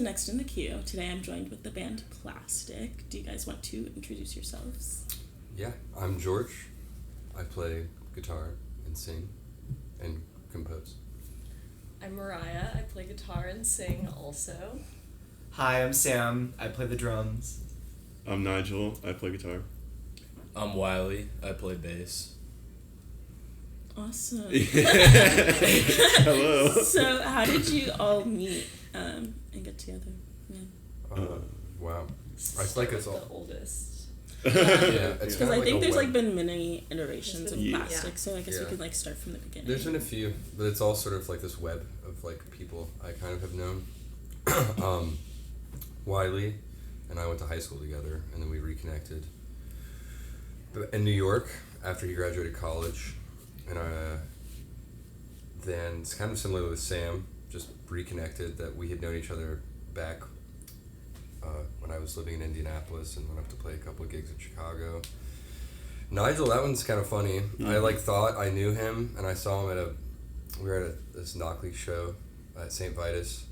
next in the queue. Today I'm joined with the band Plastic. Do you guys want to introduce yourselves? Yeah, I'm George. I play guitar and sing and compose. I'm Mariah. I play guitar and sing also. Hi, I'm Sam. I play the drums. I'm Nigel. I play guitar. I'm Wiley. I play bass. Awesome. Hello. So how did you all meet and get together? Yeah. Wow. I feel like it's all... The oldest. Yeah, it's Because kind I of like think a there's web. been many iterations of Yeah. Plastic, so I guess we Yeah. could start from the beginning. There's been a few, but it's all sort of like this web of people I kind of have known. Wiley and I went to high school together, and then we reconnected in New York after he graduated college. And then it's kind of similar with Sam, just reconnected that we had known each other back when I was living in Indianapolis and went up to play a couple of gigs in Chicago. Nigel, that one's kind of funny. Mm-hmm. I thought I knew him, and I saw him we were at this Knockley show at St. Vitus,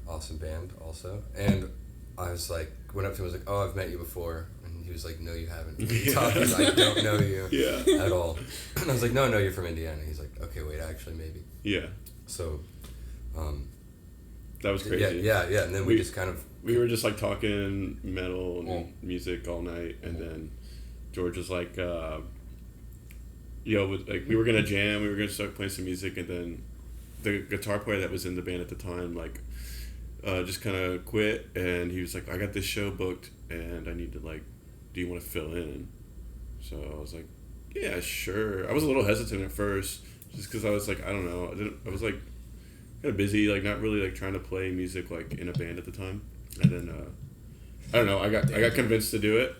awesome band also, and I was like, went up to him and was like, oh, I've met you before. He was like, no, you haven't. I don't know you at all. And I was like, no, you're from Indiana. He's like, okay, wait, actually, maybe. Yeah. So, that was crazy. Yeah. And then we just kind of... We were just talking metal and music all night, and then George was like, we were gonna jam, we were gonna start playing some music, and then the guitar player that was in the band at the time, just kind of quit, and he was like, I got this show booked, and I need to do you want to fill in? So I was like, yeah, sure. I was a little hesitant at first, just because I was like, I don't know. I was kind of busy, not really trying to play music in a band at the time. And then I don't know. I got convinced to do it,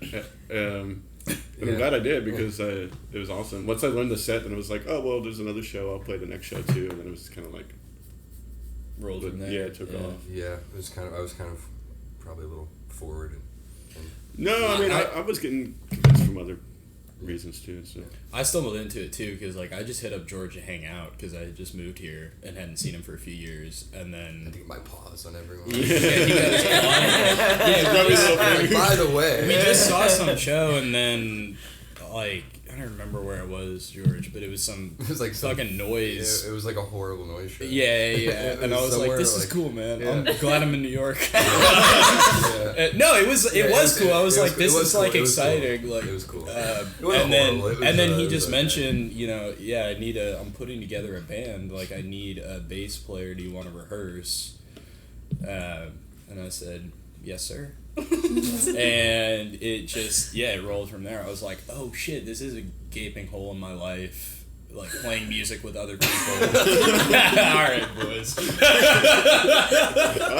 and I'm glad I did because it was awesome. Once I learned the set, then it was like, oh well, there's another show. I'll play the next show too, and then it was kind of Rolled from there. Yeah, it took off. Yeah, I was kind of probably a little forward and No, I mean, I was getting convinced from other reasons too. So I stumbled into it too because I just hit up George to hang out because I had just moved here and hadn't seen him for a few years, and I then think my pause on everyone. he got his By the way, we just saw some show, and then I don't remember where it was, George, but it was some fucking noise. It was like a horrible noise show. Yeah. And I was like, this is cool, man. Yeah. I'm glad I'm in New York. Yeah. No, it was cool. I was like, this is cool. exciting. Cool. It was cool. And then he just mentioned, I'm putting together a band. I need a bass player. Do you want to rehearse? And I said, yes, sir. And it just it rolled from there. I was like, oh shit, this is a gaping hole in my life, playing music with other people. Alright, boys. I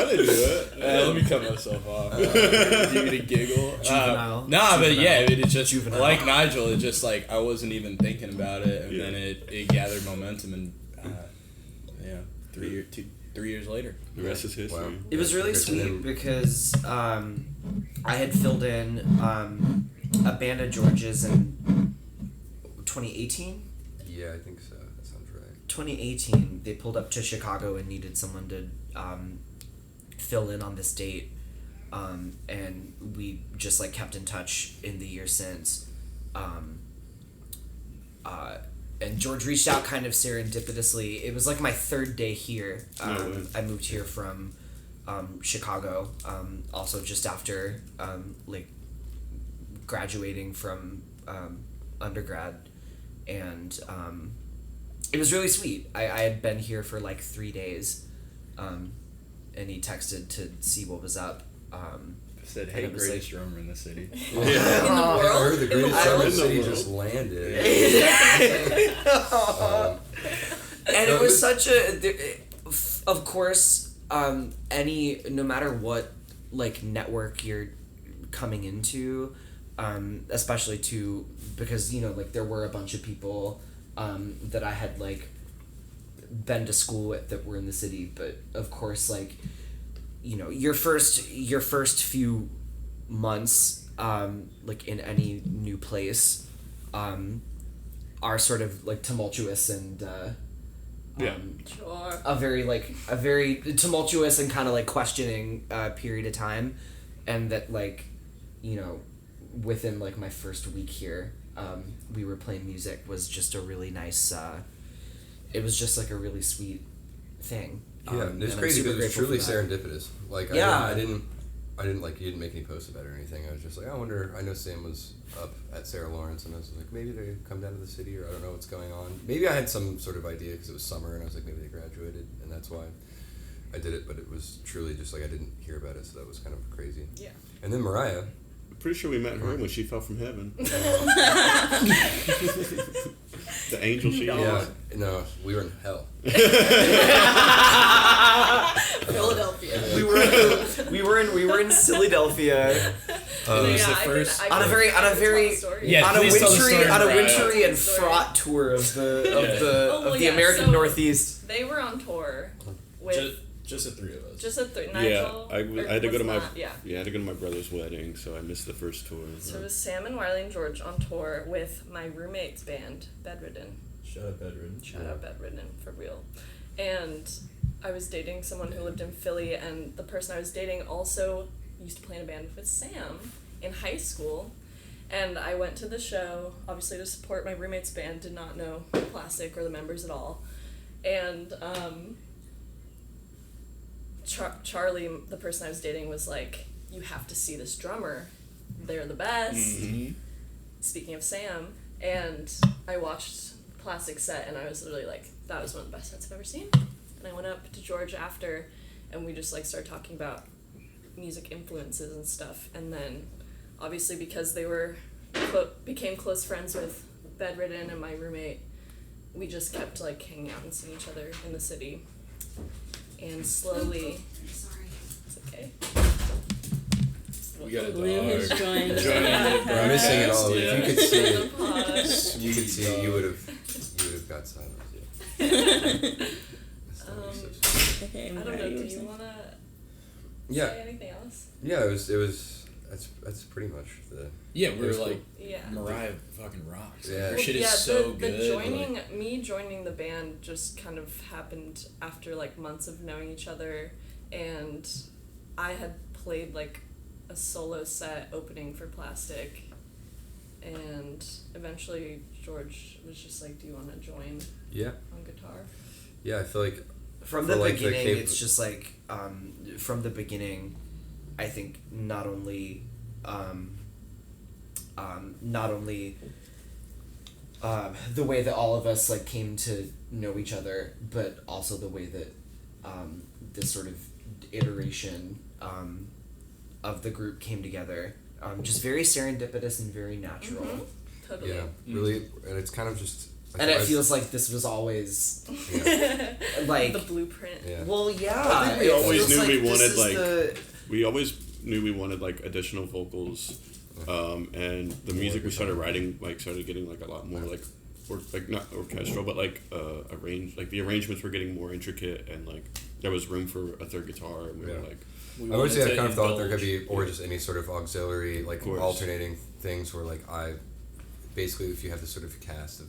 didn't do it. Let me cut myself off. Give me a giggle. Juvenile. It's just Juvenile. like Nigel, it just I wasn't even thinking about it, and then it gathered momentum, and 3 years later. The rest is history. Wow. It was really sweet because I had filled in a band of George's in 2018. Yeah, I think so. That sounds right. 2018, they pulled up to Chicago and needed someone to fill in on this date, and we just kept in touch in the year since. And George reached out kind of serendipitously. It was my third day here. I moved here from Chicago, also just after graduating from undergrad, and it was really sweet. I had been here for 3 days, and he texted to see what was up. Said, hey, greatest drummer in the city. In the world? I heard the greatest drummer in the city just landed. And it was such a... Of course, no matter what network you're coming into, especially because there were a bunch of people that I had been to school with that were in the city, but of course your first few months in any new place are sort of tumultuous and Yeah. Sure. a very tumultuous and kind of like questioning period of time, and that like, you know, within like my first week here, we were playing music was just a really nice. It was just like a really sweet thing. Yeah, And it's I'm crazy, super but it's grateful truly for that. serendipitous. Like, Yeah. I didn't like, you didn't make any posts about it or anything. I was just like, I wonder, I know Sam was up at Sarah Lawrence, and I was like, maybe they come down to the city, or I don't know what's going on. Maybe I had some sort of idea because it was summer, and I was like, maybe they graduated, and that's why I did it, but it was truly just like, I didn't hear about it, so that was kind of crazy. Yeah. And then Mariah, I'm pretty sure we met her when she fell from heaven. The angel she No. yeah, no, we were in hell. Philadelphia. We were in Philadelphia was Yeah, the I first- can- on a I very can tell the story. Yeah, on a please tell the wintry story, Mariah. and fraught tour of the Oh, well, of the yeah, American so- Northeast. They were on tour with Just the three of us. just a Yeah, Nigel. I or had to go was to my not- yeah. I had to go to my brother's wedding, so I missed the first tour. So it was Sam and Wiley and George on tour with my roommate's band, Bedridden. Shut up, Edwin. Shout out Bedridden, for real. And I was dating someone who lived in Philly, and the person I was dating also used to play in a band with Sam in high school. And I went to the show, obviously to support my roommate's band, did not know Plastic or the members at all. And Charlie, the person I was dating, was like, you have to see this drummer. They're the best. Mm-hmm. Speaking of Sam, and I watched Plastic set, and I was literally like, that was one of the best sets I've ever seen. And I went up to George after, and we just like started talking about music influences and stuff. And then, obviously, because they were became close friends with Bedridden and my roommate, we just kept like hanging out and seeing each other in the city. And slowly, Sorry. it's okay. We got a Lou has dog. joined. Joining the I'm missing it all. Yeah. If you could see it, Pause. you could see it, you would have got silence. Okay, I don't know. Do you wanna Yeah, say anything else? yeah, it was. That's pretty much the. Yeah, we It were was like, Yeah. Mariah fucking rocks. Yeah. Like, her Well, shit is so the good. joining like- me joining the band just kind of happened after like months of knowing each other, and I had played like a solo set opening for Plastic, and eventually George was just like, "Do you want to join Yeah, on guitar?" yeah. I feel like From For, the like, the beginning, cap- it's just like from the beginning, I think not only the way that all of us like came to know each other, but also the way that this sort of iteration of the group came together. Just very serendipitous and very natural. Mhm. Totally. yeah, really, and it's kind of just. And it feels like this was always Yeah, like The blueprint. yeah. well, yeah. I think we it always feels knew like we this wanted, is like- the- We always knew we wanted like additional vocals, and the music we started writing started getting like a lot more like not orchestral, but like the arrangements were getting more intricate, and like there was room for a third guitar, and we Yeah. were like, we I would say wanted I kind to of thought there could be, indulge. or just any sort of auxiliary, like course. alternating things where like basically if you have this sort of cast of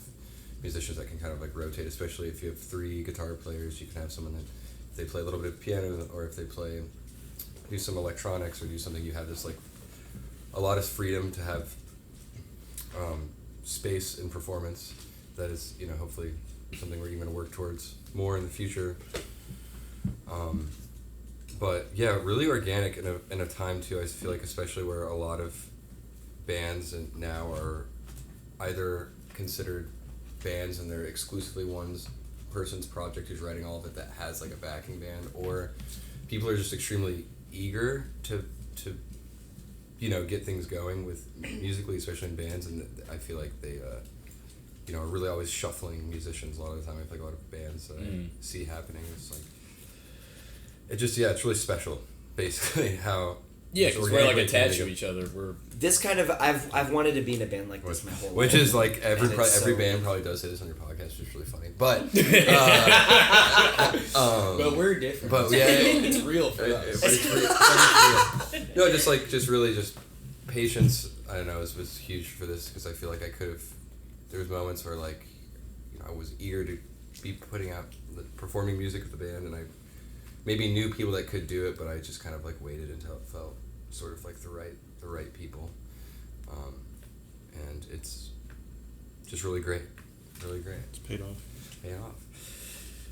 musicians that can kind of like rotate, especially if you have 3 guitar players, you can have someone that if they play a little bit of piano, or if they do some electronics or do something, you have this like a lot of freedom to have space in performance that is, hopefully something we're going to work towards more in the future. But yeah, really organic in a time too. I feel like, especially where a lot of bands and now are either considered bands and they're exclusively one person's project who's writing all of it that has like a backing band, or people are just extremely eager to get things going with musically, especially in bands, and I feel like they are really always shuffling musicians a lot of the time. I feel like a lot of bands that I see happening, it's like it's really special, basically, how Yeah, it's because we're like organically attached to coming each other. We're this kind of I've wanted to be in a band like this my whole life. which is like every And it's every so- band probably does say this on your podcast, which is really funny. But but we're different. but It's yeah, real. It's real for us. but it's real. No, just really patience. I don't know, was huge for this, because I feel like I could have. There was moments where like I was eager to be putting out, performing music with the band, and I maybe knew people that could do it, but I just kind of like waited until it felt sort of like the right people, and it's just really great. It's paid off.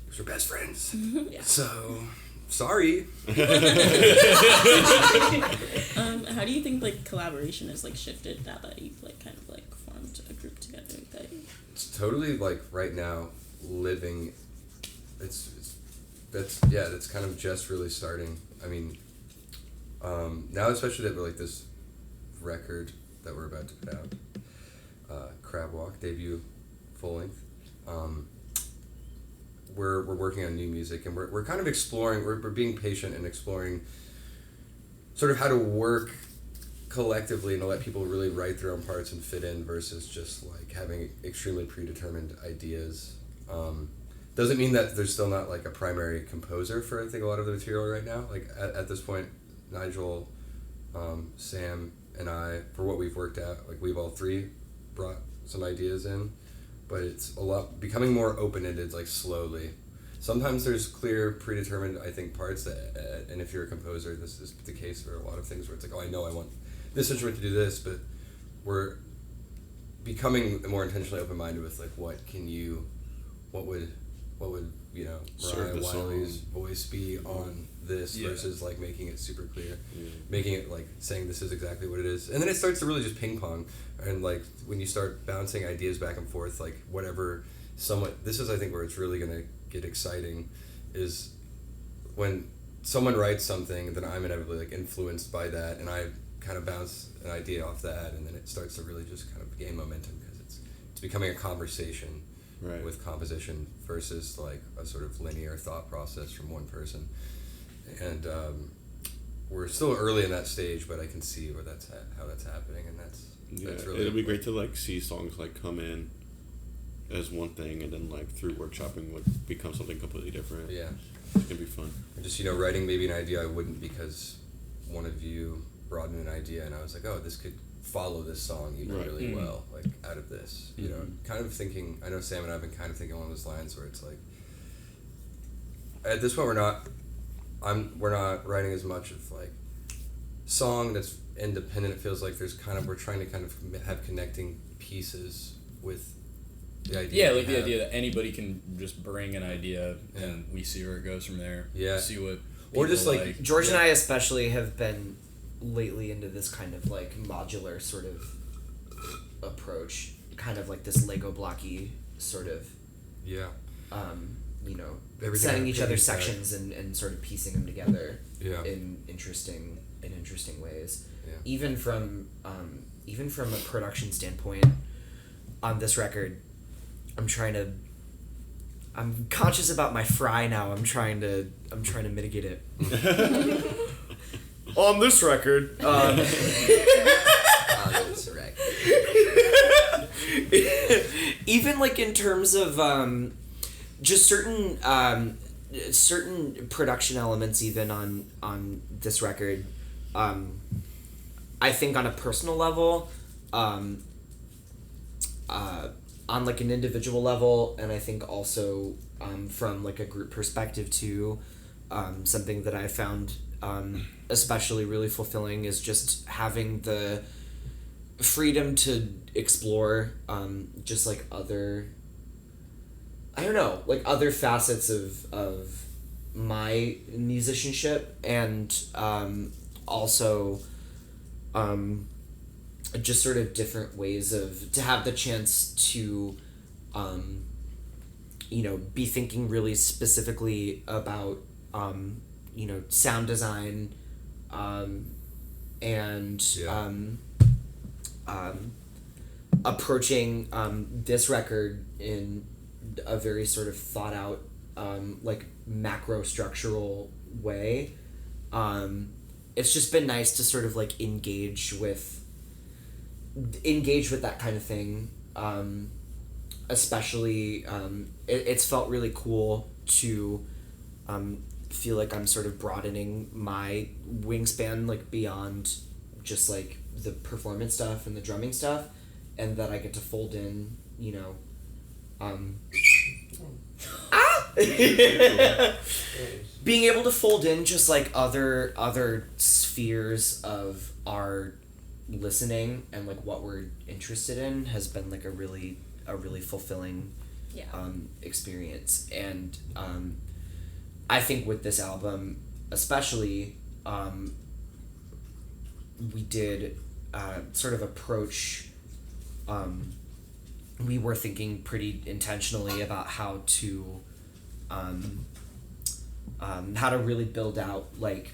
Because we're best friends. Yeah. So, sorry. How do you think like collaboration has like shifted now that you've like kind of like formed a group together? That It's totally like right now living. That's kind of just really starting. I mean, now especially that we're like this record that we're about to put out, Crabwalk debut, full length. We're working on new music, and we're kind of exploring. We're being patient and exploring sort of how to work collectively and to let people really write their own parts and fit in versus just like having extremely predetermined ideas. Doesn't mean that there's still not like a primary composer for I think a lot of the material right now. Like at this point, Nigel, Sam, and I, for what we've worked out, like we've all three brought some ideas in, but it's a lot becoming more open-ended, like slowly. Sometimes there's clear, predetermined, I think, parts that, and if you're a composer, this is the case for a lot of things where it's like, oh, I know I want this instrument to do this, but we're becoming more intentionally open-minded with like, what would you know, Serve Mariah the Wiley's song. voice be on this versus like making it super clear, making it like saying this is exactly what it is, and then it starts to really just ping pong, and like when you start bouncing ideas back and forth, like whatever this is I think where it's really gonna get exciting, is when someone writes something, then I'm inevitably like influenced by that, and I kind of bounce an idea off that, and then it starts to really just kind of gain momentum because it's becoming a conversation. Right. With composition versus like a sort of linear thought process from one person, and we're still early in that stage, but I can see where how that's happening, and that's really it'll be great to like see songs like come in as one thing and then like through workshopping like become something completely different. Yeah, it's gonna be fun. and just writing maybe an idea I wouldn't because one of you brought in an idea and I was like, oh, this could follow this song really well, like out of this, kind of thinking. I know Sam and I have been kind of thinking along those lines where it's like, at this point we're not writing as much of like song that's independent. It feels like we're trying to kind of have connecting pieces with the idea. Yeah, like the idea that anybody can just bring an idea and we see where it goes from there. Yeah. See what or just like George and I especially have been lately into this kind of like modular sort of approach, kind of like this Lego blocky sort of everything setting each other's sections and sort of piecing them together in interesting ways. Even from a production standpoint on this record, I'm conscious about my fry now. I'm trying to mitigate it. On this record, on this record. even like in terms of just certain production elements, even on this record, I think on a personal level, on like an individual level, and I think also from like a group perspective too, something that I found especially really fulfilling is just having the freedom to explore just like other facets of my musicianship, and also just sort of different ways to have the chance to be thinking really specifically about sound design, and approaching this record in a very sort of thought out, like macro structural way. It's just been nice to sort of like engage with that kind of thing. Especially, it's felt really cool to feel like I'm sort of broadening my wingspan like beyond just like the performance stuff and the drumming stuff, and that I get to fold in Being able to fold in just like other spheres of our listening and like what we're interested in has been like a really fulfilling experience. And I think with this album especially, we did sort of approach, we were thinking pretty intentionally about how to really build out like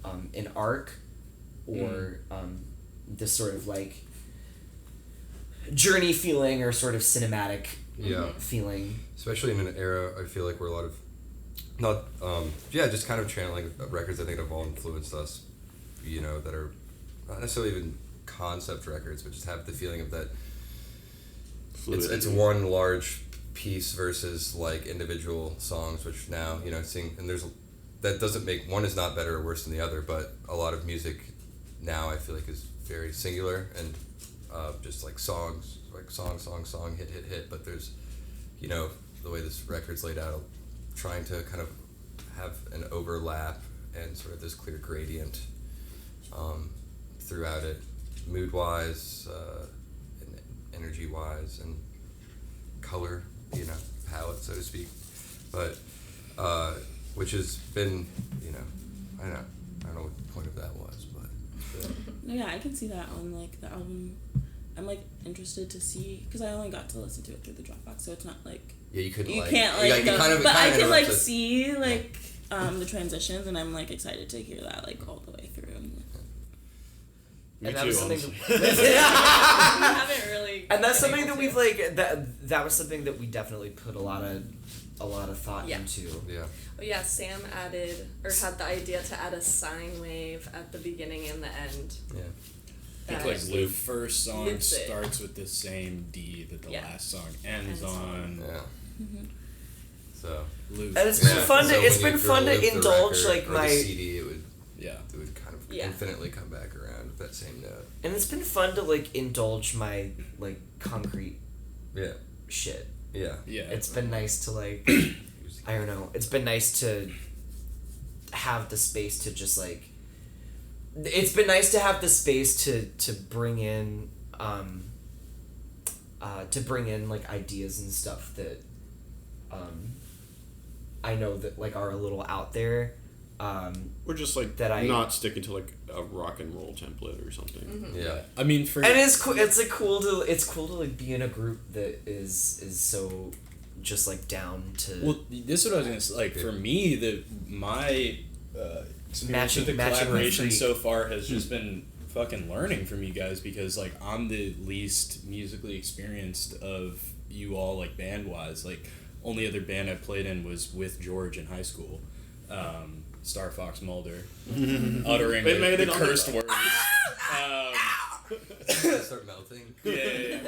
an arc or this sort of like journey feeling or sort of cinematic feeling. Especially in an era, I feel like where a lot of just kind of channeling records I think have all influenced us, you know, that are not necessarily even concept records, but just have the feeling of that it's one large piece versus like individual songs, which now, you know, that doesn't make, one is not better or worse than the other, but a lot of music now I feel like is very singular and just like songs, like song, hit, but there's, you know, the way this record's laid out, trying to kind of have an overlap and sort of this clear gradient throughout it, mood-wise, and energy-wise, and color, you know, palette, so to speak. But which has been, you know, I don't know what the point of that was, but yeah, I can see that on like the album. I'm like interested to see, because I only got to listen to it through the Dropbox, so it's not like you couldn't you like, can't like you kind of, but I kind can of like see like the transitions, and I'm like excited to hear that like all the way through. Me And that too, was something honestly. We haven't really. And that's been something able that we've like that was something that we definitely put a lot of thought into. Yeah. Well, yeah, Sam added or had the idea to add a sine wave at the beginning and the end. Yeah. I think like the first song loops it. starts with the same D that the last song ends on. Yeah. Mm-hmm. So. Loop. And it's been fun to So it's when been you fun loop to the indulge record like or my the CD, it would kind of Yeah. infinitely come back around with that same note. and it's been fun to like indulge my like concrete Yeah. shit. Yeah. Yeah. It's been nice to like I don't know. It's been nice to have the space to just like. It's been nice to have the space to bring in like ideas and stuff that I know that like are a little out there. Or just like that I not sticking to like a rock and roll template or something. Mm-hmm. Yeah. I mean, for and it's cool. It's like cool to like be in a group that is so just like down to. Well, this is what I was gonna say. Like for me, my experience with the Matching collaboration the so far has just been fucking learning from you guys, because like I'm the least musically experienced of you all, like band wise. Like only other band I played in was with George in high school. Star Fox Mulder, uttering They made the it on cursed the- words. Start melting. Yeah.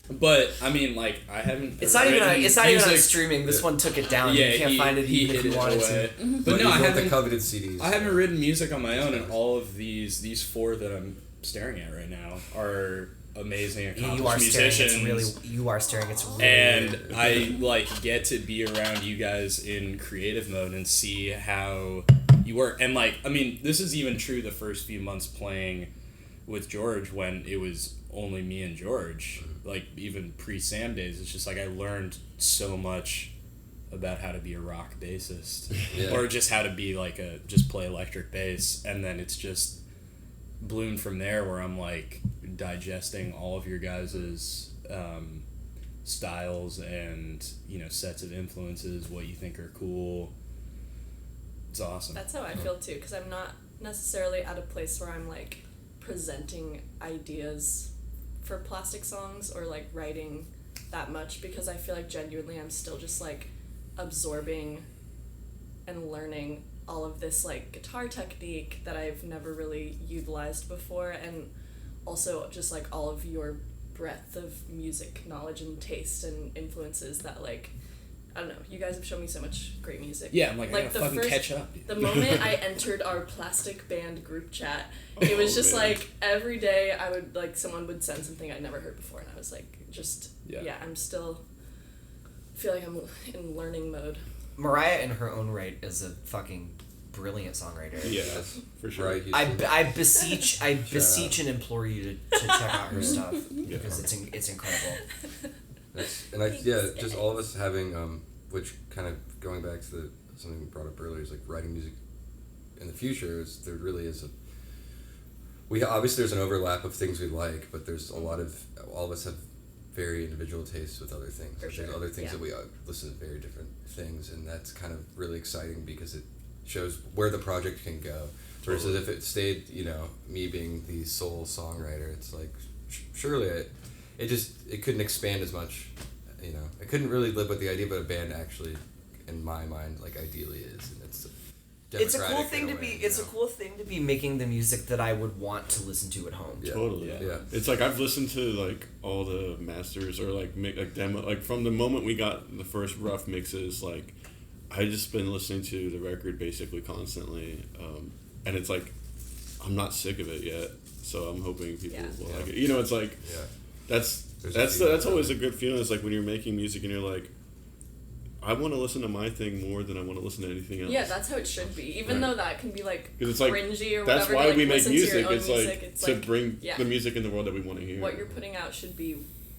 But I mean, like I haven't. It's not even on music- streaming. This one took it down. Yeah, You can't find it he even if hid you it wanted away. to. Mm-hmm. But no, I the haven't. coveted CDs. I haven't written music on my own, and all of these four that I'm staring at right now are amazing, accomplished You are musicians. staring. It's really. And I like get to be around you guys in creative mode and see how you work. And like, I mean, this is even true the first few months playing with George, when it was only me and George. Like even pre-Sam days, it's just like I learned so much about how to be a rock bassist, or just how to be like just play electric bass, and then it's just bloomed from there, where I'm like digesting all of your guys's styles and, you know, sets of influences, what you think are cool. It's awesome. That's how I feel too, because I'm not necessarily at a place where I'm like presenting ideas for plastic songs or like writing that much, because I feel like genuinely I'm still just like absorbing and learning all of this like guitar technique that I've never really utilized before, and also just like all of your breadth of music knowledge and taste and influences that like I don't know, you guys have shown me so much great music. Yeah, I'm like I gotta the fucking catch up. The moment I entered our plastic band group chat, it was just like every day I would like someone would send something I'd never heard before, and I was like just yeah I'm still feel like I'm in learning mode. Mariah, in her own right, is a fucking brilliant songwriter. Yeah, for sure. Right, I beseech and implore you to check out her stuff because it's incredible. Just all of us having which kind of going back to something we brought up earlier is like writing music in the future. There really is obviously there's an overlap of things we like, but there's a lot of all of us have very individual tastes with other things. For sure. There's other things that we listen to very different things, and that's kind of really exciting because it shows where the project can go. Versus if it stayed, me being the sole songwriter, it's like surely it couldn't expand as much. It couldn't really live with the idea, but a band actually, in my mind, like ideally is, and it's a cool thing to be. It's a cool thing to be making the music that I would want to listen to at home. Yeah. Totally. Yeah. It's like I've listened to like all the masters or like demo, like from the moment we got the first rough mixes. Like I just been listening to the record basically constantly, and it's like I'm not sick of it yet. So I'm hoping people will like it. It's like that's always a good feeling. It's like when you're making music and you're like, I want to listen to my thing more than I want to listen to anything else. Yeah, that's how it should be. Even though that can be like it's like cringy or that's whatever. why to, like, we make listen music. To your own It's music. like It's to like, bring the music in the world that we want to hear. What you're putting out should be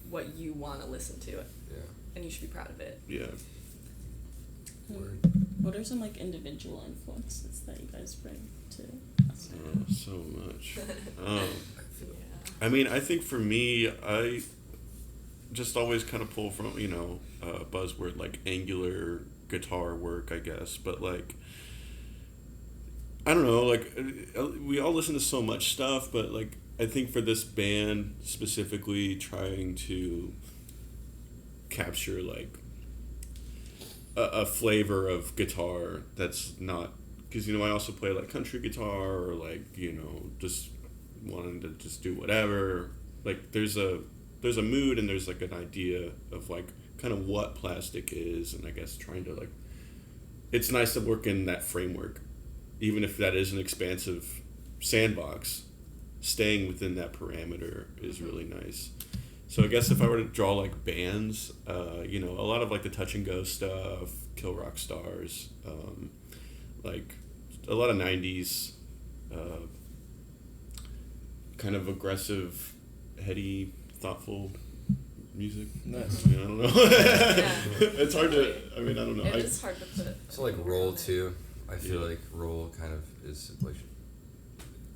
what you want to listen to. Yeah. And you should be proud of it. Yeah. What are some like individual influences that you guys bring to us? So much. I mean, I think for me, I just always kind of pull from, buzzword like angular guitar work, I guess. But like, I don't know, like we all listen to so much stuff, but like, I think for this band specifically, trying to capture like a flavor of guitar that's not, because I also play like country guitar or like just wanting to just do whatever. Like there's a mood and there's like an idea of like kind of what plastic is, and I guess trying to like, it's nice to work in that framework, even if that is an expansive sandbox. Staying within that parameter is really nice. So I guess if I were to draw like bands, a lot of like the Touch and Go stuff, Kill Rock Stars, like a lot of 90s, kind of aggressive, heady, thoughtful music. Nice. I don't know. It's hard to, I don't know. It is hard to put. So like Roll too. I feel like Roll kind of is like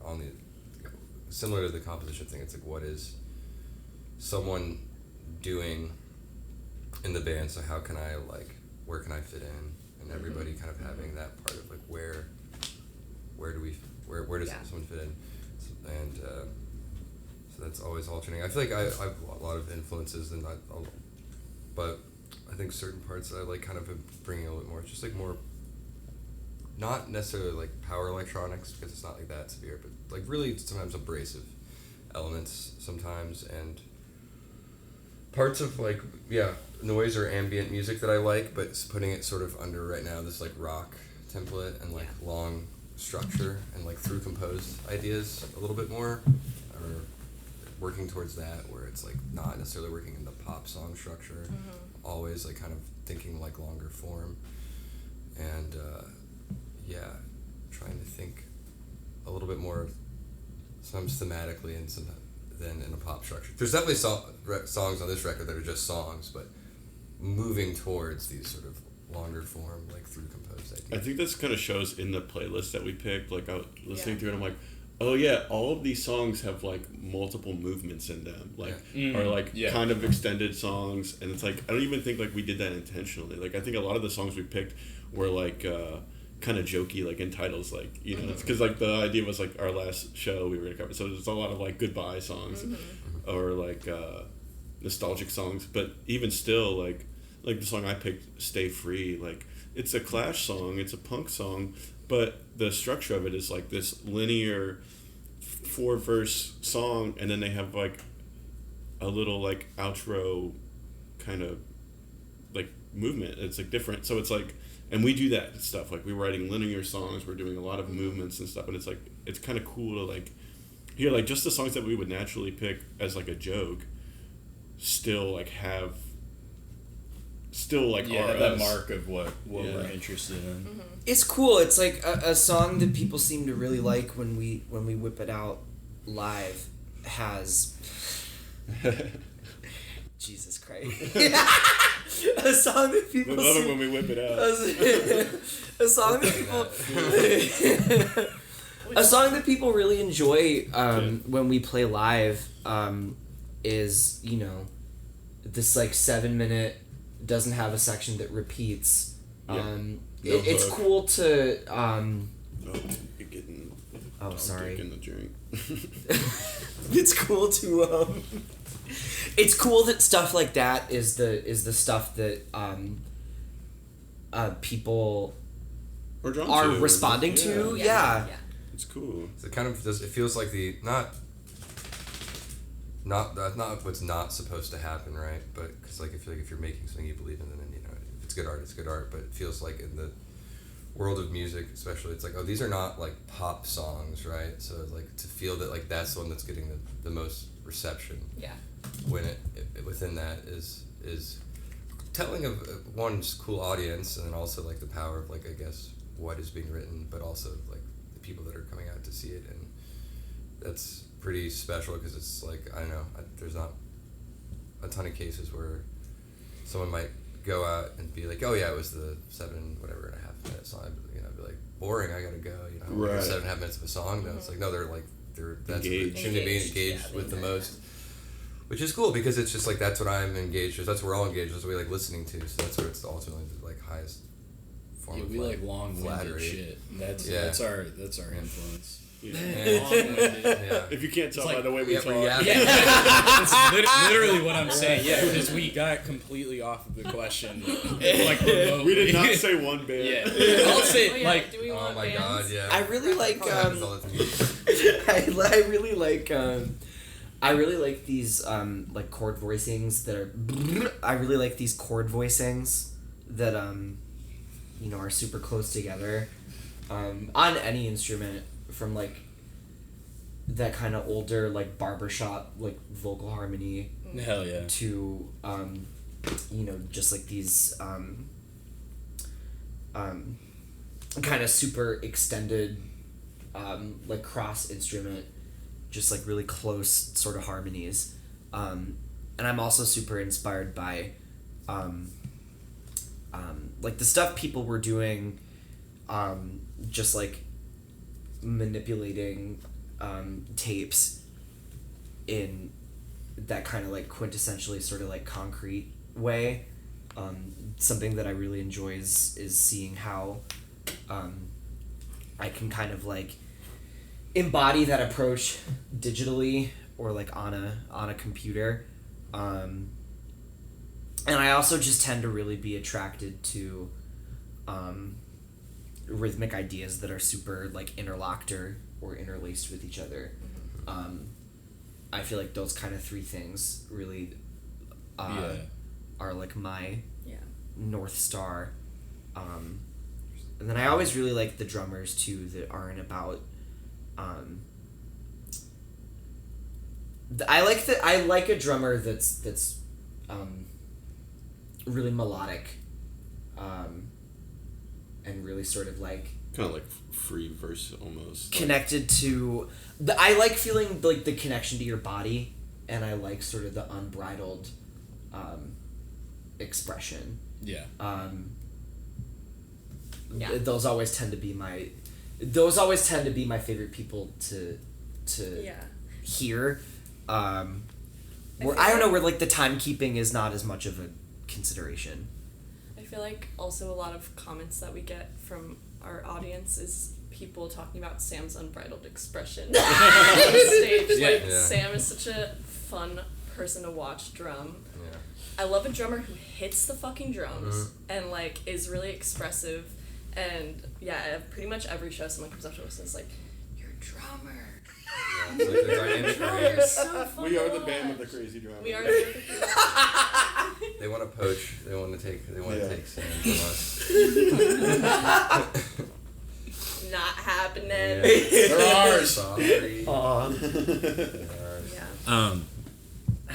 on the similar to the composition thing. It's like what is someone doing in the band, so how can I where can I fit in, and everybody kind of having that part of like where does someone fit in, and so that's always alternating. I feel like I have a lot of influences, and but I think certain parts that I like kind of bringing a little more, just like more, not necessarily like power electronics because it's not like that severe, but like really sometimes abrasive elements sometimes, and parts of like noise or ambient music that I like, but putting it sort of under right now this like rock template and like long structure and like through composed ideas a little bit more, or working towards that where it's like not necessarily working in the pop song structure, always like kind of thinking like longer form, and trying to think a little bit more sometimes thematically and sometimes than in a pop structure. There's definitely songs on this record that are just songs, but moving towards these sort of longer form, like through composed ideas. I think this kind of shows in the playlist that we picked. Like I was listening through it, I'm like, oh yeah, all of these songs have like multiple movements in them, like are like kind of extended songs, and it's like I don't even think like we did that intentionally. Like I think a lot of the songs we picked were like kind of jokey, like in titles, like because like the idea was like our last show we were gonna cover, so there's a lot of like goodbye songs or like nostalgic songs, but even still like the song I picked, Stay Free, like it's a Clash song, it's a punk song, but the structure of it is like this linear 4-verse song, and then they have like a little like outro kind of like movement. It's like different, so it's like, and we do that stuff, like we're writing linear songs, we're doing a lot of movements and stuff, and it's like it's kind of cool to like hear like just the songs that we would naturally pick as like a joke still like have still like Yeah, are that us. mark of what Yeah. we're interested in. Mm-hmm. It's cool. It's like a song that people seem to really like when we whip it out live has Jesus Christ. A song that They people love it seem, when we whip it out. a song that people a song that people really enjoy when we play live is, you know, this like 7-minute doesn't have a section that repeats. It's hook. cool to Oh, you're getting. oh sorry. Taking the drink. It's cool to it's cool that stuff like that is the stuff that people Or drawn are to. responding to. Yeah. It's cool. So it kind of does. It feels like the not what's not supposed to happen, right? But because like I feel like if you're making something you believe in, then you know if it's good art, it's good art. But it feels like in the world of music, especially, it's like, oh, these are not like pop songs, right? So it's like to feel that like that's the one that's getting the most reception. Yeah. When it within that is telling of one's cool audience, and then also like the power of like I guess what is being written, but also like the people that are coming out to see it, and that's pretty special because it's like I don't know, there's not a ton of cases where someone might go out and be like, oh yeah, it was the 7.5-minute song, you know, be like boring, I gotta go, you know, Right. 7.5 minutes of a song. No, it's like no, they're that's Engaged. should be engaged with the most. Which is cool because it's just like that's what I'm engaged with. That's what we're all engaged with. That's what we like listening to. So that's where it's ultimately the like highest form Yeah, of we like long-winded flattery. shit. That's Yeah. that's our influence. Yeah. Long-winded. Yeah. If you can't tell It's by like- the way we Yeah, talk. we're yapping. Yeah, that's literally what I'm saying. Yeah, because we got completely off of the question. Like remotely. We did not say one band. Yeah, I'll say Oh, yeah, like do we Oh want my bands? god, yeah. I really like Probably happens all the time. I really like these like chord voicings that are I really like these chord voicings that you know are super close together on any instrument, from like that kind of older like barbershop like vocal harmony hell yeah. to you know just like these kind of super extended like cross instrument, just like really close sort of harmonies, and I'm also super inspired by like the stuff people were doing, just like manipulating tapes in that kind of like quintessentially sort of like concrete way. Something that I really enjoy is seeing how I can kind of like embody that approach digitally or like on a computer, and I also just tend to really be attracted to rhythmic ideas that are super like interlocked or interlaced with each other. I feel like those kind of three things really are like my North Star. And then I always really like the drummers too that aren't about I like a drummer that's really melodic, and really sort of like Kind of like free verse almost. connected to I like feeling like the connection to your body, and I like sort of the unbridled expression. Yeah. Those always tend to be my favorite people to hear. Where I don't know, where like the timekeeping is not as much of a consideration. I feel like also a lot of comments that we get from our audience is people talking about Sam's unbridled expression on stage. Yeah. Like Yeah. Sam is such a fun person to watch drum. Yeah. I love a drummer who hits the fucking drums and like is really expressive, and pretty much every show someone comes up to us and is like, "You're a drummer." Yeah, it's like the dynamic Drummer range. is so fun We are to the band with watch. the crazy drama. We are. They want to poach. They want to take Yeah. Sam from us. Not happening. They're ours. Sorry. Aw. Yeah. I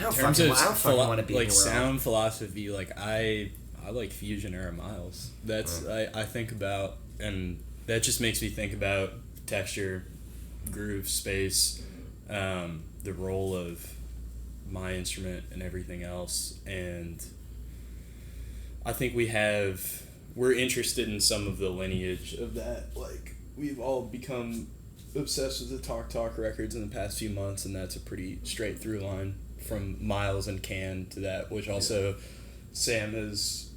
don't In terms fucking of want to be like anywhere sound philosophy, like I I like fusion era Miles. That's I think about, and that just makes me think about texture, groove, space, the role of my instrument and everything else. And I think we're interested in some of the lineage of that. Like, we've all become obsessed with the Talk records in the past few months, and that's a pretty straight through line from Miles and Can to that, which also Sam is,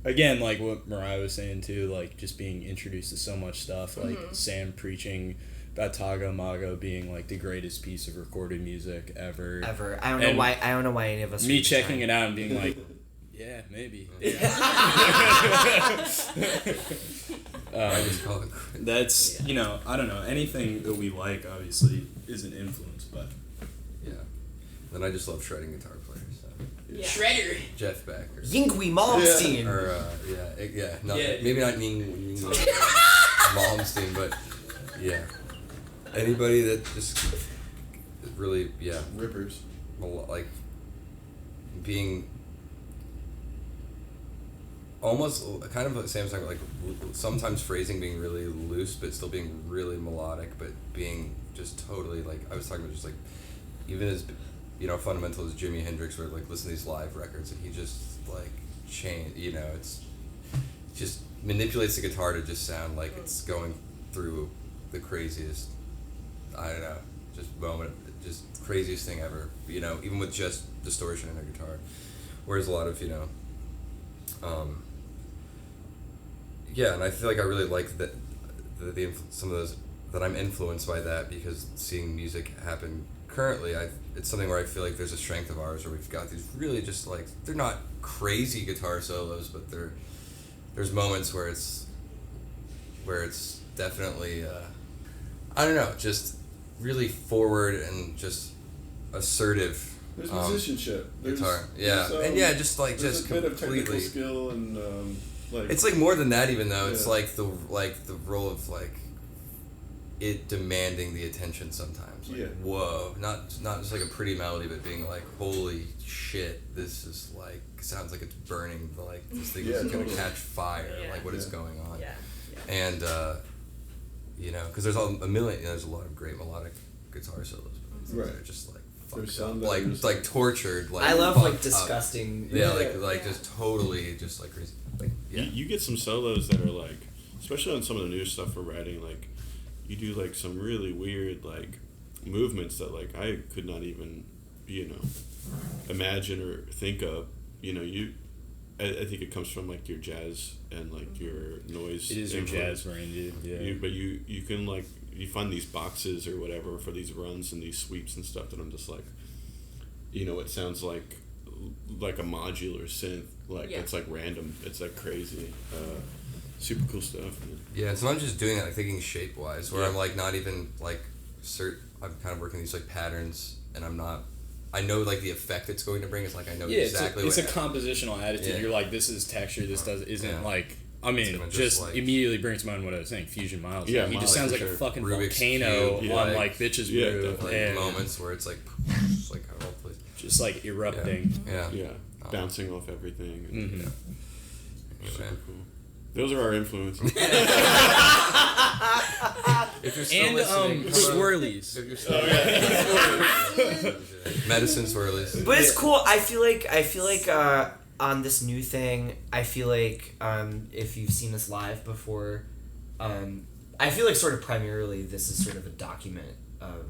again, like what Mariah was saying too, like just being introduced to so much stuff, like Sam preaching about Tago Mago being like the greatest piece of recorded music ever. I don't know why any of us. Me checking it out and being like, yeah, maybe. That's, you know, I don't know, anything that we like obviously is an influence, but yeah. Then I just love shredding guitar players. So. Yeah. Shredder. Jeff Beck. Or Yngwie Malmsteen. Or maybe not Yngwie Malmsteen, but yeah. Anybody that just really, rippers. Like being almost kind of what Sam's talking about, like sometimes phrasing being really loose but still being really melodic, but being just totally like, I was talking about just like, even as, you know, fundamental as Jimi Hendrix, where like listen to these live records and he just like it's just manipulates the guitar to just sound like it's going through the craziest, I don't know, just craziest thing ever, you know, even with just distortion in a guitar. Whereas a lot of, you know, and I feel like I really like that some of those, that I'm influenced by that, because seeing music happen currently, it's something where I feel like there's a strength of ours where we've got these really just like, they're not crazy guitar solos, but there's moments where it's definitely I don't know, just really forward and just assertive. There's musicianship. Guitar, and just like just a bit of completely technical skill and like. It's like more than that even though. It's like the role of like it demanding the attention sometimes. Like, whoa, not just like a pretty melody, but being like, holy shit, this is like sounds like it's burning. Like this thing is gonna catch fire. Like what is going on? And you know, because there's there's a lot of great melodic guitar solos, but they're just like. Like tortured, like I love like disgusting. Just totally, just like crazy. Like, you get some solos that are like, especially on some of the new stuff we're writing. Like, you do like some really weird like movements that like I could not even, you know, imagine or think of. You know, I think it comes from like your jazz and like your noise. It is your jazz brain, dude. Yeah. But you can like. You find these boxes or whatever for these runs and these sweeps and stuff that I'm just like, you know, it sounds like a modular synth, like it's like random, it's like crazy, super cool stuff. Man. Yeah, and so I'm just doing that, like thinking shape wise, where I'm like not even like I'm kind of working these like patterns, and I know like the effect it's going to bring is like I know exactly. It's a compositional attitude. Yeah. You're like, this is texture. This isn't like. I mean, just like, immediately brings to mind what I was saying, Fusion Miles. Yeah, he just sounds like a fucking Rubik's volcano Cube, on like Bitch's Brew. Like moments where it's like all place. Just like erupting. Yeah. Bouncing off everything. And, Anyway. Super cool. Those are our influences. If you're still listening, swirlies. If you're still medicine swirlies. But it's cool. I feel like on this new thing, I feel like if you've seen us live before, I feel like sort of primarily this is sort of a document of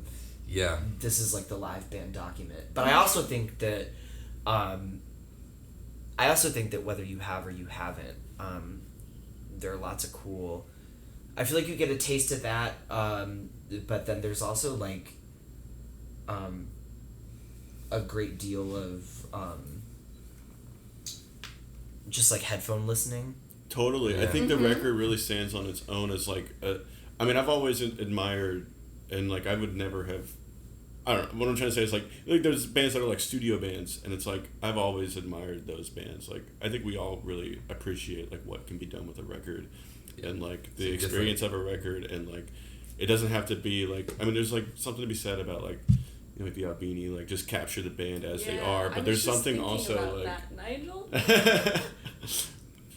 this is like the live band document. But I also think that whether you have or you haven't, there are lots of cool. I feel like you get a taste of that, but then there's also like a great deal of just like headphone listening. Totally. I think the record really stands on its own as like I mean, I've always admired, and like I would never have, I don't know, what I'm trying to say is like there's bands that are like studio bands, and it's like I've always admired those bands. Like I think we all really appreciate like what can be done with a record, and like the experience of a record, and like it doesn't have to be like, I mean, there's like something to be said about like, you know, like the Albini, like just capture the band as they are, but there's something also about like that, Nigel.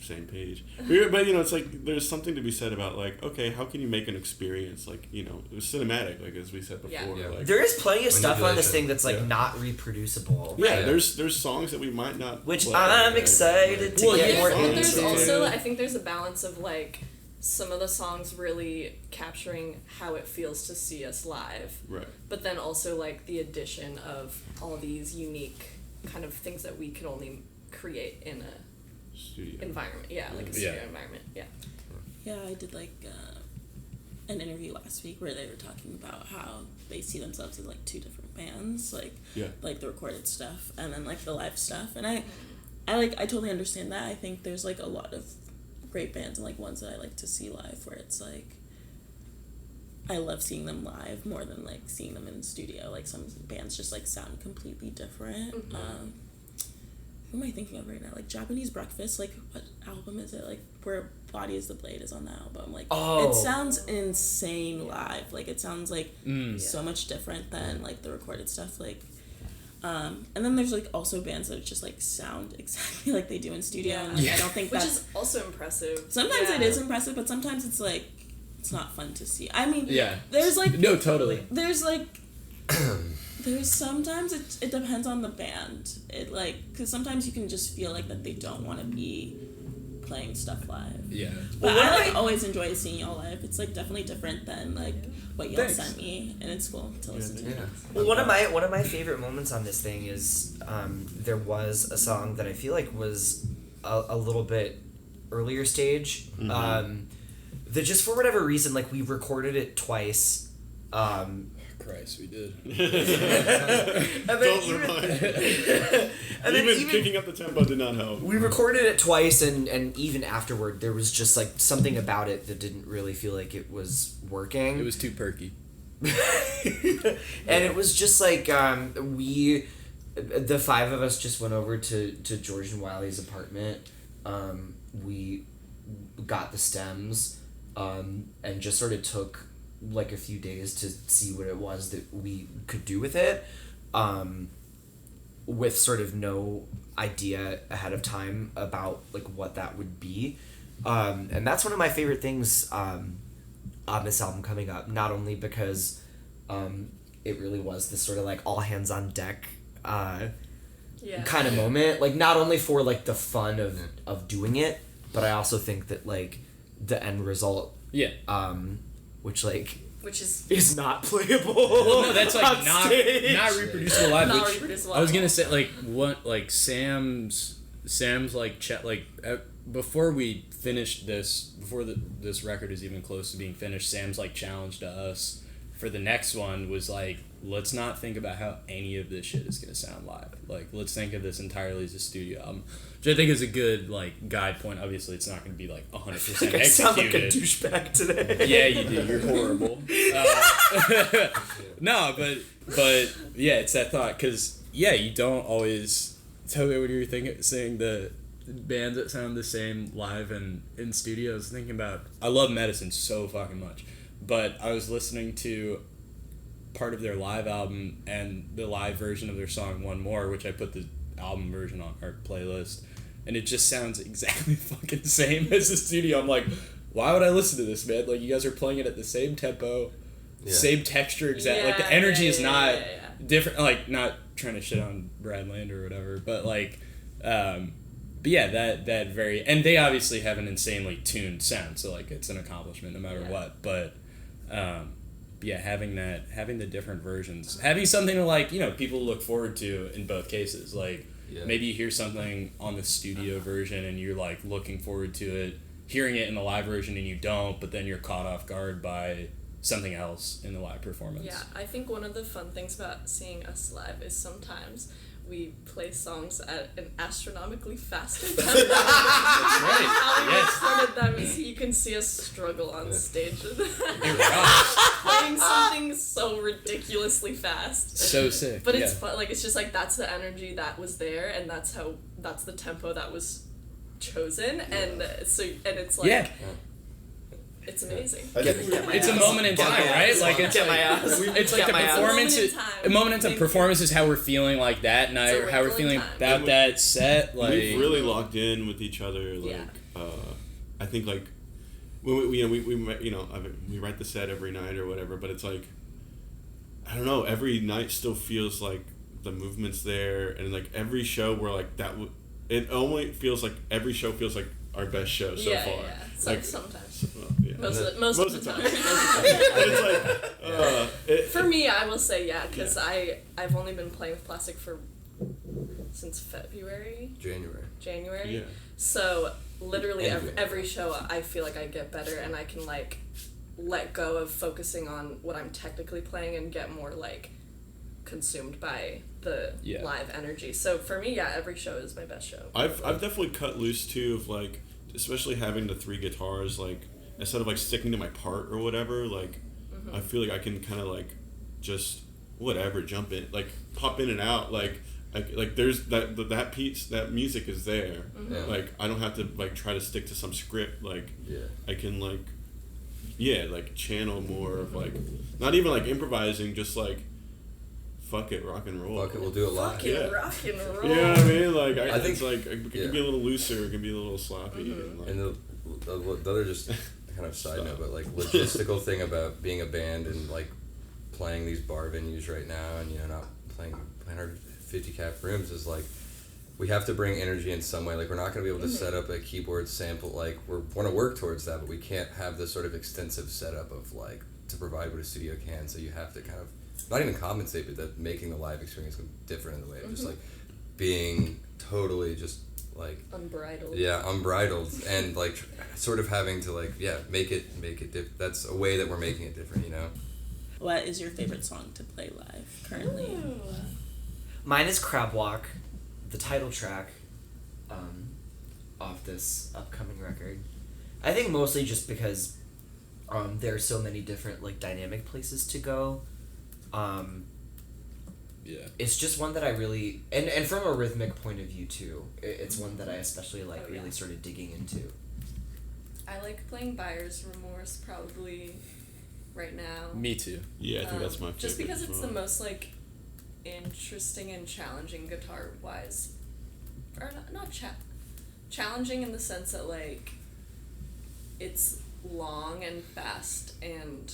same page. But it's like there's something to be said about like, okay, how can you make an experience like it was cinematic, like as we said before. Yeah. Like, there is plenty of stuff on this Manipulation. thing that's like not reproducible. yeah, there's songs that we might not Which play, I'm like, excited to Well, get yeah, more But there's into. also, I think there's a balance of like some of the songs really capturing how it feels to see us live, Right. but then also like the addition of all these unique kind of things that we can only create in a Studio. environment. Yeah, like a studio environment. Yeah. Yeah, I did like an interview last week where they were talking about how they see themselves as like two different bands, like like the recorded stuff and then like the live stuff. And I totally understand that. I think there's like a lot of great bands and like ones that I like to see live where it's like I love seeing them live more than like seeing them in the studio. Like some bands just like sound completely different. Who am I thinking of right now? Like Japanese Breakfast, like what album is it? Like Where Body is the Blade is on the album. Like it sounds insane live. Like it sounds like so much different than like the recorded stuff. Like and then there's like also bands that just like sound exactly like they do in studio. And like, I don't think Which that's is also impressive. sometimes it is impressive, but sometimes it's like it's not fun to see. I mean, Yeah. there's like No, totally. there's like there's sometimes it depends on the band. It like because sometimes you can just feel like that they don't want to be playing stuff live. Yeah. But Well, I like always enjoy seeing y'all live. It's like definitely different than like what y'all Thanks. sent me, and it's cool to listen to. Yeah. Well, one of my favorite moments on this thing is there was a song that I feel like was a little bit earlier stage. That just for whatever reason, like we recorded it twice. Christ, we did. And then Don't even, remind. and then Even even picking up the tempo did not help. we recorded it twice, and even afterward, there was just like something about it that didn't really feel like it was working. It was too perky. And it was just like the five of us just went over to George and Wiley's apartment. We got the stems and just sort of took like a few days to see what it was that we could do with it, with sort of no idea ahead of time about like what that would be, and that's one of my favorite things on this album coming up, not only because it really was this sort of like all hands on deck kind of moment, like not only for like the fun of doing it, but I also think that like the end result which is not playable. Well, no, that's like on stage. not reproducible live. Not which reproducible I was at gonna all. say like what like Sam's like before we finished this, before this record is even close to being finished, Sam's like challenge to us for the next one was like, let's not think about how any of this shit is gonna sound live. Like, let's think of this entirely as a studio album, which I think is a good like guide point. Obviously, it's not gonna be like 100% Like I sound like a executed. douchebag today. Yeah, you do. You're horrible. No, but yeah, it's that thought because you don't always tell me when you're saying the bands that sound the same live and in studios. Thinking about, I love Medicine so fucking much, but I was listening to part of their live album and the live version of their song One More, which I put the album version on our playlist, and it just sounds exactly fucking the same as the studio. I'm like, why would I listen to this, man? Like, you guys are playing it at the same tempo, same texture, like the energy is not different. Like, not trying to shit on Brad Land or whatever, but like, but yeah, that very, and they obviously have an insanely tuned sound, so like it's an accomplishment no matter what. But yeah, having the different versions, having something to like, people look forward to in both cases. Like maybe you hear something on the studio version and you're like looking forward to it, hearing it in the live version and you don't, but then you're caught off guard by something else in the live performance. Yeah, I think one of the fun things about seeing us live is sometimes we play songs at an astronomically faster tempo. That's right. How we Yes. recorded them is you can see us struggle on stage with You're right. playing something so ridiculously fast. So sick. But it's fun. Like, it's just like that's the energy that was there, and that's the tempo that was chosen, and so it's like It's amazing. It's a moment in time, right? Like it's Get like, my ass. it's like the Moment in performance. time. A moment in time. Thank you. Performance is how we're feeling like that night, It's a or how we're wrinkle in feeling time. about that set. Like We've really locked in with each other. Like, Yeah. I think like when we write the set every night or whatever, but it's like I don't know. Every night still feels like the movement's there, and like every show we're like that. It only feels like every show feels like our best show so far. Yeah. Like, Sometimes. Well, yeah. Most of the time. But it's like, For me, I will say because I've only been playing with plastic since February, January. Yeah. So literally every show, I feel like I get better, and I can like let go of focusing on what I'm technically playing and get more like consumed by the live energy. So for me, every show is my best show. I've definitely cut loose too of like, especially having the 3 guitars, like instead of like sticking to my part or whatever, like I feel like I can kind of like just whatever jump in, like pop in and out, like there's that piece, that music is there. Like I don't have to like try to stick to some script, like I can like like channel more of like not even like improvising, just like fuck it, rock and roll. Fuck it, we'll do it live. Rock and roll. You know what I mean? Like I think it's like it can be a little looser, it can be a little sloppy. And the other just kind of side note, but like logistical thing about being a band and like playing these bar venues right now, and not playing our 50 cap rooms is like we have to bring energy in some way. Like we're not going to be able to set up a keyboard sample. Like we want to work towards that, but we can't have this sort of extensive setup of like to provide what a studio can. So you have to kind of not even compensate, but that making the live experience different in the way of just like being totally just like unbridled. Yeah, unbridled, and like sort of having to like make it that's a way that we're making it different, What is your favorite song to play live currently? Ooh. Mine is Crabwalk, the title track off this upcoming record. I think mostly just because there are so many different like dynamic places to go. It's just one that I really and from a rhythmic point of view too. It's one that I especially like really started digging into. I like playing Buyer's Remorse probably right now. Me too. Yeah, I think that's my favorite. Just because it's as the well. most like interesting and challenging guitar wise, or not challenging in the sense that like it's long and fast and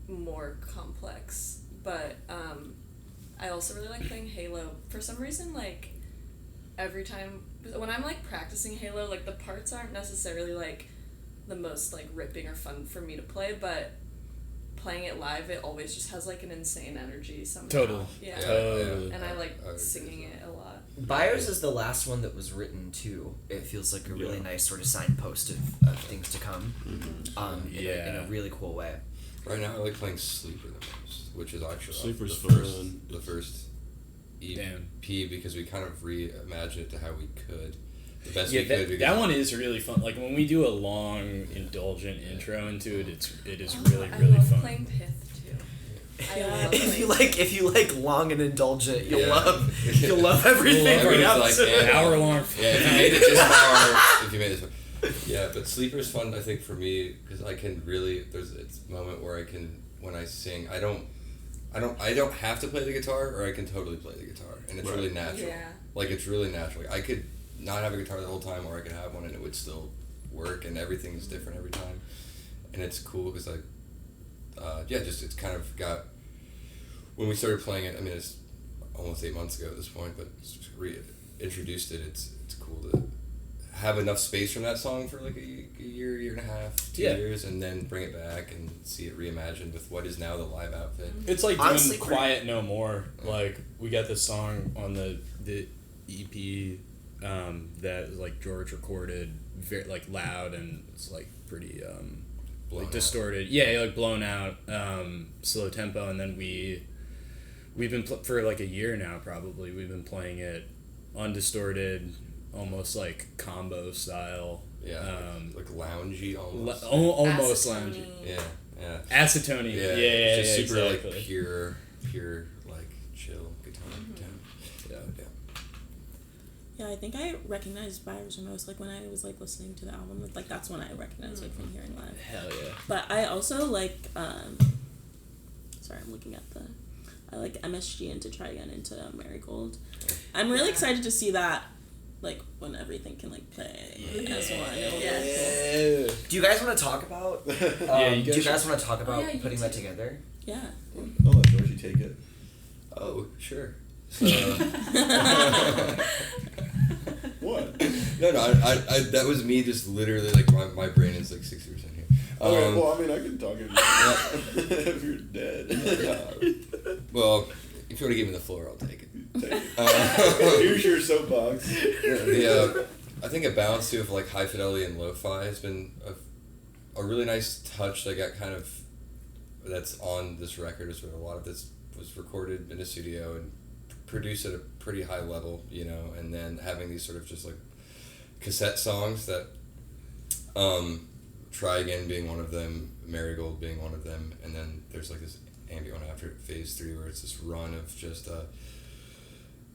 more complex, but I also really like playing Halo. For some reason, like every time when I'm like practicing Halo, like the parts aren't necessarily like the most like ripping or fun for me to play, but playing it live, it always just has like an insane energy somehow. Totally. Yeah. Totally. And I like singing it a lot. Buyers is the last one that was written too. It feels like a really nice sort of signpost of things to come. In a really cool way. Right now, I like playing Sleeper the most, which is actually Sleeper's the first EP because we kind of reimagined it to how we could. The best we could. That one is really fun. Like when we do a long, indulgent intro into it, it is really I really love fun. playing Pith too. If you like long and indulgent, you'll love everything. Everybody's like, an hour long. Yeah, if you made it this far, yeah, but Sleeper's fun, I think, for me, because I can really, it's a moment where I can, when I sing, I don't have to play the guitar, or I can totally play the guitar, and it's really natural. Yeah. Like, it's really natural. I could not have a guitar the whole time, or I could have one, and it would still work, and everything's different every time, and it's cool, because it's kind of got, when we started playing it, I mean, it's almost 8 months ago at this point, but reintroduced it, it's cool to have enough space from that song for like a year and a half, 2 years, and then bring it back and see it reimagined with what is now the live outfit. It's like doing Quiet No More. Like we got this song on the EP that like George recorded very like loud and it's like pretty like distorted. Yeah, like blown out, slow tempo, and then we've been for like a year now probably. We've been playing it undistorted. Almost like combo style. Yeah, like loungy almost. Almost Acetone. loungy. Yeah. Acetone. Yeah. It's just super exactly. like pure like chill guitar. Yeah, I think I recognized Buyers Remorse like when I was like listening to the album. Like that's when I recognized like from hearing live. Hell yeah. But I also like sorry, I'm looking at I like MSG and To Try Again into Marigold. I'm really excited to see that like when everything can like play as one. It'll be really cool. Do you guys want to talk about? Do you guys want to talk about putting that together? Yeah. I'll let Georgie take it. Oh, sure. So, What? no, I that was me just literally like my brain is like 60% here. Okay, well, I mean, I can talk if you're dead. Well, if you want to give me the floor, I'll take it. Here's your soapbox. I think a balance too of like high fidelity and lo-fi has been a really nice touch that got kind of that's on this record. Is where a lot of this was recorded in a studio and produced at a pretty high level, you know, and then having these sort of just like cassette songs that Try Again being one of them, Marigold being one of them, and then there's like this ambient one after phase 3 where it's this run of just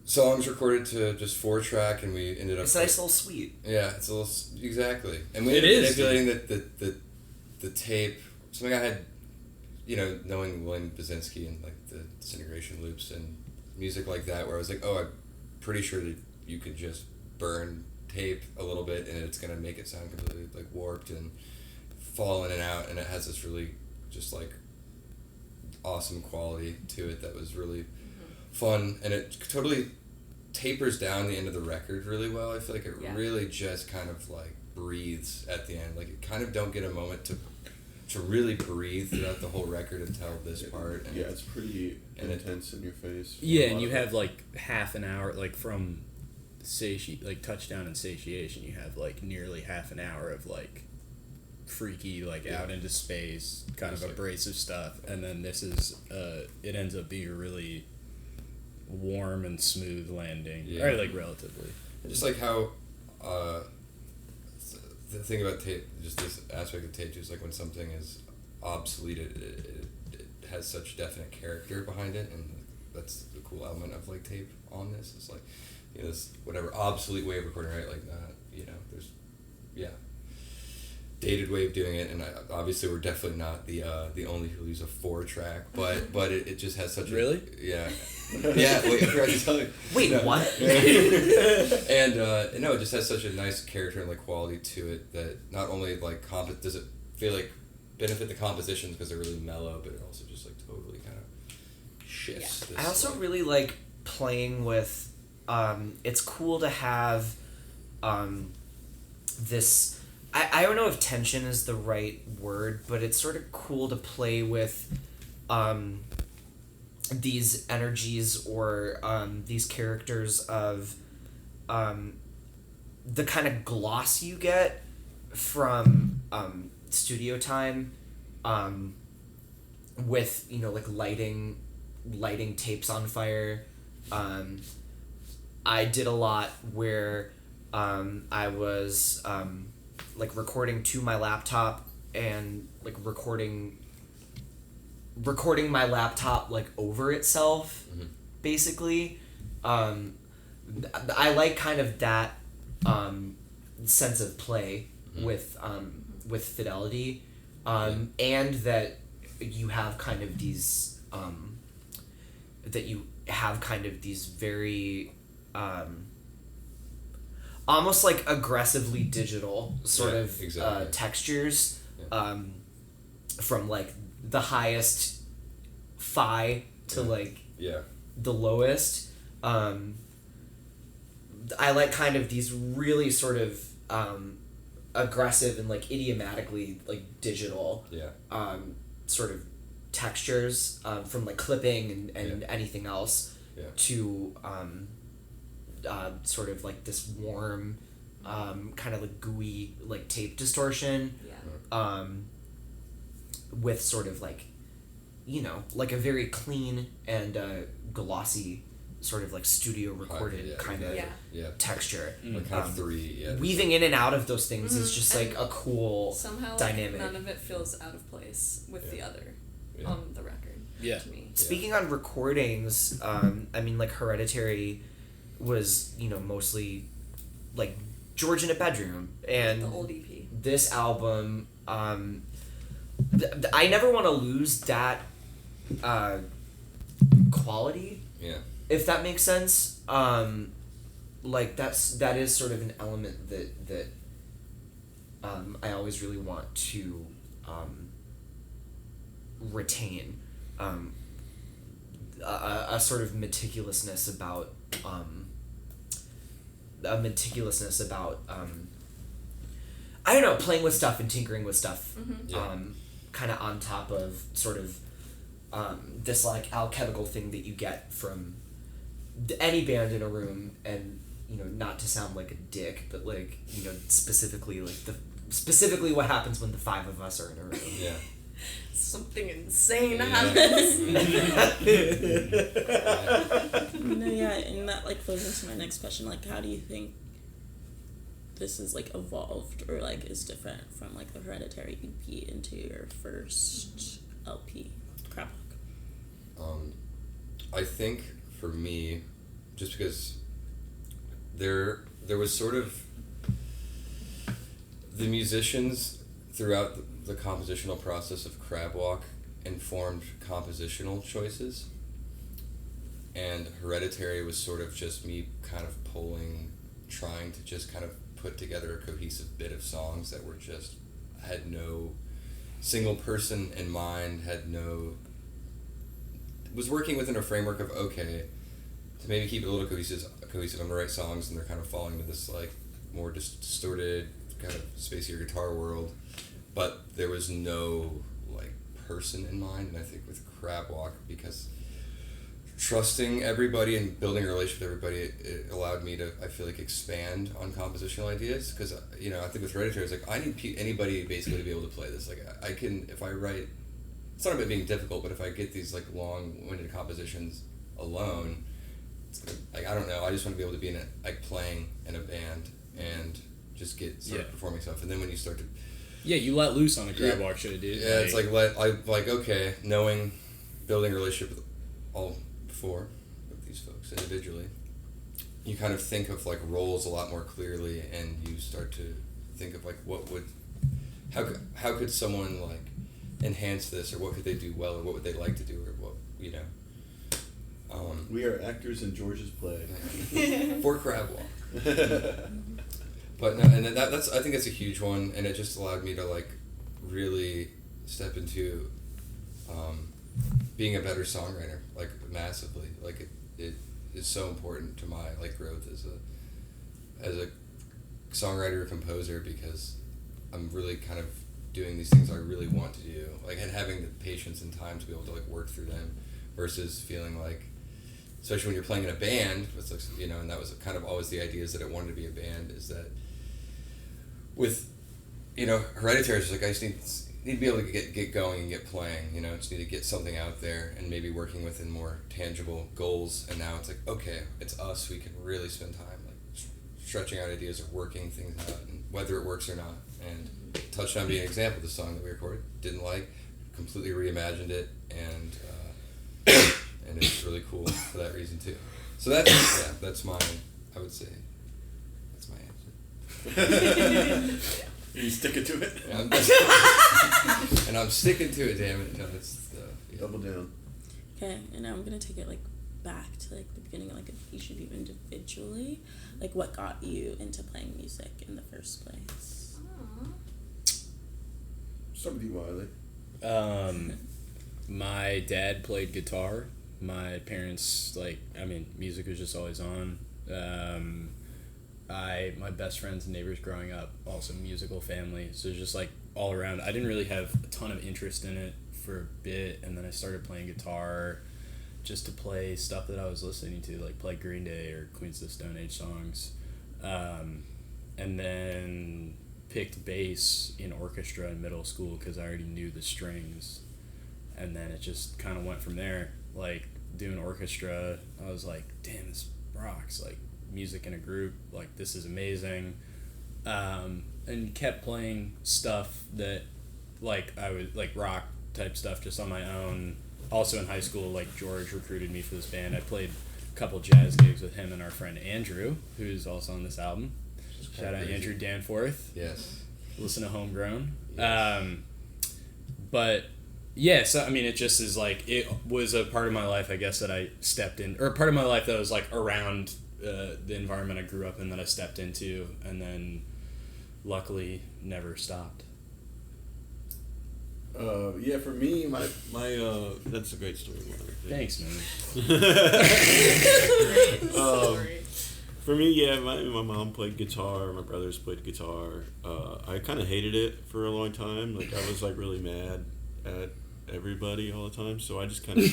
songs recorded to just 4-track, and we ended up It's a nice little suite. Yeah, it's a little exactly, and we ended up manipulating the tape. Something I had, you know, knowing William Basinski and like the Disintegration Loops and music like that, where I was like, oh, I'm pretty sure that you could just burn tape a little bit and it's gonna make it sound completely like warped and fall in and out, and it has this really just like awesome quality to it that was really fun, and it totally tapers down the end of the record really well. I feel like it really just kind of like breathes at the end. Like it kind of don't get a moment to really breathe throughout the whole record until this part. And it's pretty intense in your face. Yeah, and you have like half an hour, like from Touchdown and Satiation, you have like nearly half an hour of like freaky, like out into space, kind of abrasive stuff, and then this is it ends up being a really warm and smooth landing, or like relatively. And just like how the thing about tape, just this aspect of tape, is like when something is obsolete, it has such definite character behind it, and that's the cool element of like tape on this. It's like, you know, this whatever obsolete way of recording, right? Like you know, there's dated way of doing it, and obviously we're definitely not the only who use a 4-track, but it just has such really wait, I forgot to tell you. Wait, what? And no, it just has such a nice character and like quality to it that not only like does it feel like benefit the compositions because they're really mellow, but it also just like totally kind of shifts. This, I also really like playing with. It's cool to have this. I don't know if tension is the right word, but it's sort of cool to play with these energies or these characters of the kind of gloss you get from studio time with, you know, like lighting tapes on fire. I did a lot where I was like recording to my laptop and like recording my laptop like over itself, basically. I like kind of that sense of play with fidelity, and that you have kind of these very almost like aggressively digital sort of textures, from like the highest phi to like the lowest. I like kind of these really sort of aggressive and like idiomatically like digital sort of textures, from like clipping and anything else to sort of like this warm kind of like gooey like tape distortion, with sort of like, you know, like a very clean and glossy sort of like studio recorded kind of texture. Like kind of three, weaving in and out of those things is just like a cool somehow dynamic. None of it feels out of place with the other on the record. Yeah. To me. Speaking on recordings, I mean, like Hereditary, was, mostly like George in a bedroom, and The old EP. this album, I never want to lose that quality. Yeah. If that makes sense. Like that is sort of an element that I always really want to retain. A sort of meticulousness about I don't know, playing with stuff and tinkering with stuff. Yeah. Kind of on top of sort of this like alchemical thing that you get from any band in a room, and not to sound like a dick, but like specifically what happens when the five of us are in a room. Yeah. Something insane happens. No, yeah, and that like flows into my next question. Like, how do you think this is like evolved or like is different from like the Hereditary EP into your first LP, Crabwalk? I think for me, just because there was sort of the musicians throughout the compositional process of Crabwalk informed compositional choices, and Hereditary was sort of just me kind of trying to just kind of put together a cohesive bit of songs that were just had no single person in mind, was working within a framework of okay, to maybe keep it a little cohesive, I'm gonna write songs and they're kind of falling into this like more distorted kind of spacier guitar world, but there was no like person in mind. And I think with Crabwalk, because trusting everybody and building a relationship with everybody, it allowed me to, I feel like, expand on compositional ideas, because I think with Hereditary it's like I need anybody basically to be able to play this. Like I can, if I write, it's not about being difficult, but if I get these like long-winded compositions alone, like I don't know, I just want to be able to be playing in a band and just start performing stuff. And then when you start to you let loose on a Crabwalk show, dude. Yeah, it's okay, building a relationship with all four of these folks individually, you kind of think of like roles a lot more clearly, and you start to think of like how could someone like enhance this, or what could they do well, or what would they like to do, or what we are actors in George's play. For Crabwalk. But no, and that's I think that's a huge one, and it just allowed me to like really step into being a better songwriter, like massively. Like it is so important to my like growth as a songwriter or composer, because I'm really kind of doing these things I really want to do, like, and having the patience and time to be able to like work through them, versus feeling like, especially when you're playing in a band, it's like, and that was kind of always the idea, is that I wanted to be a band, is that with Hereditary, it's like I just need to be able to get going and get playing, just need to get something out there and maybe working within more tangible goals. And now it's like, okay, it's us, we can really spend time like stretching out ideas or working things out, and whether it works or not. And Touchdown being an example of the song that we recorded, didn't like, completely reimagined it, and it's really cool for that reason too. So that's my, I would say, that's my answer. You sticking to it? Yeah, and I'm sticking to it, damn it. No, Double down. Okay, and now I'm gonna take it like back to like the beginning, like each of you individually, like what got you into playing music in the first place. Start with you, Wiley. My dad played guitar. My parents, music was just always on. My best friends and neighbors growing up, also musical family. So it was just like all around. I didn't really have a ton of interest in it for a bit, and then I started playing guitar just to play stuff that I was listening to, like play Green Day or Queens of the Stone Age songs. And then picked bass in orchestra in middle school because I already knew the strings, and then it just kind of went from there. Like doing orchestra, I was like, damn, this rocks, like music in a group, like this is amazing. And kept playing stuff that like I would like rock type stuff just on my own. Also in high school, like George recruited me for this band. I played couple jazz gigs with him and our friend Andrew, who's also on this album. Shout out Andrew Danforth. Yes. Listen to Homegrown. Yes. But yeah, so I mean, it just is like, it was a part of my life, I guess, that I stepped in, or part of my life that was like around the environment I grew up in that I stepped into, and then luckily never stopped. Yeah, for me, my that's a great story. Thanks, man. Sorry. For me, yeah, my mom played guitar, my brothers played guitar. I kind of hated it for a long time. Like, I was like really mad at everybody all the time, so I just kind of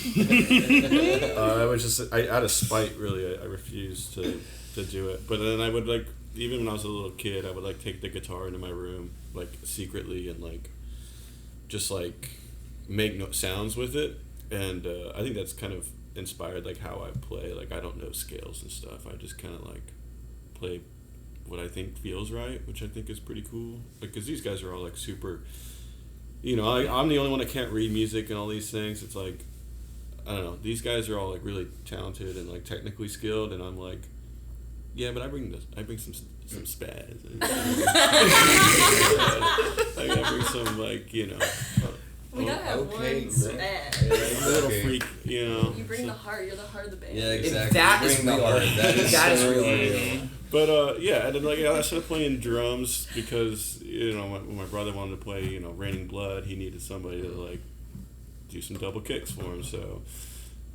I was just out of spite, really, I refused to do it. But then I would, like, even when I was a little kid, I would like take the guitar into my room, like, secretly, and like just like make no sounds with it. And I think that's kind of inspired like how I play. Like, I don't know scales and stuff, I just kind of like play what I think feels right, which I think is pretty cool, like, because these guys are all like super, you know, I'm the only one that can't read music and all these things. It's like, I don't know, these guys are all like really talented and like technically skilled, and I'm like, yeah, but I bring some spaz. Like, I bring some, like, you know, We gotta have okay, one bro. spaz. I'm a little freak, you know. You bring the heart. You're the heart of the band. Yeah, exactly. That You is bring the real. heart. That is That is so real. real. But yeah, and then like, I started playing drums because, you know, when my brother wanted to play, you know, Raining Blood, he needed somebody to like do some double kicks for him. So,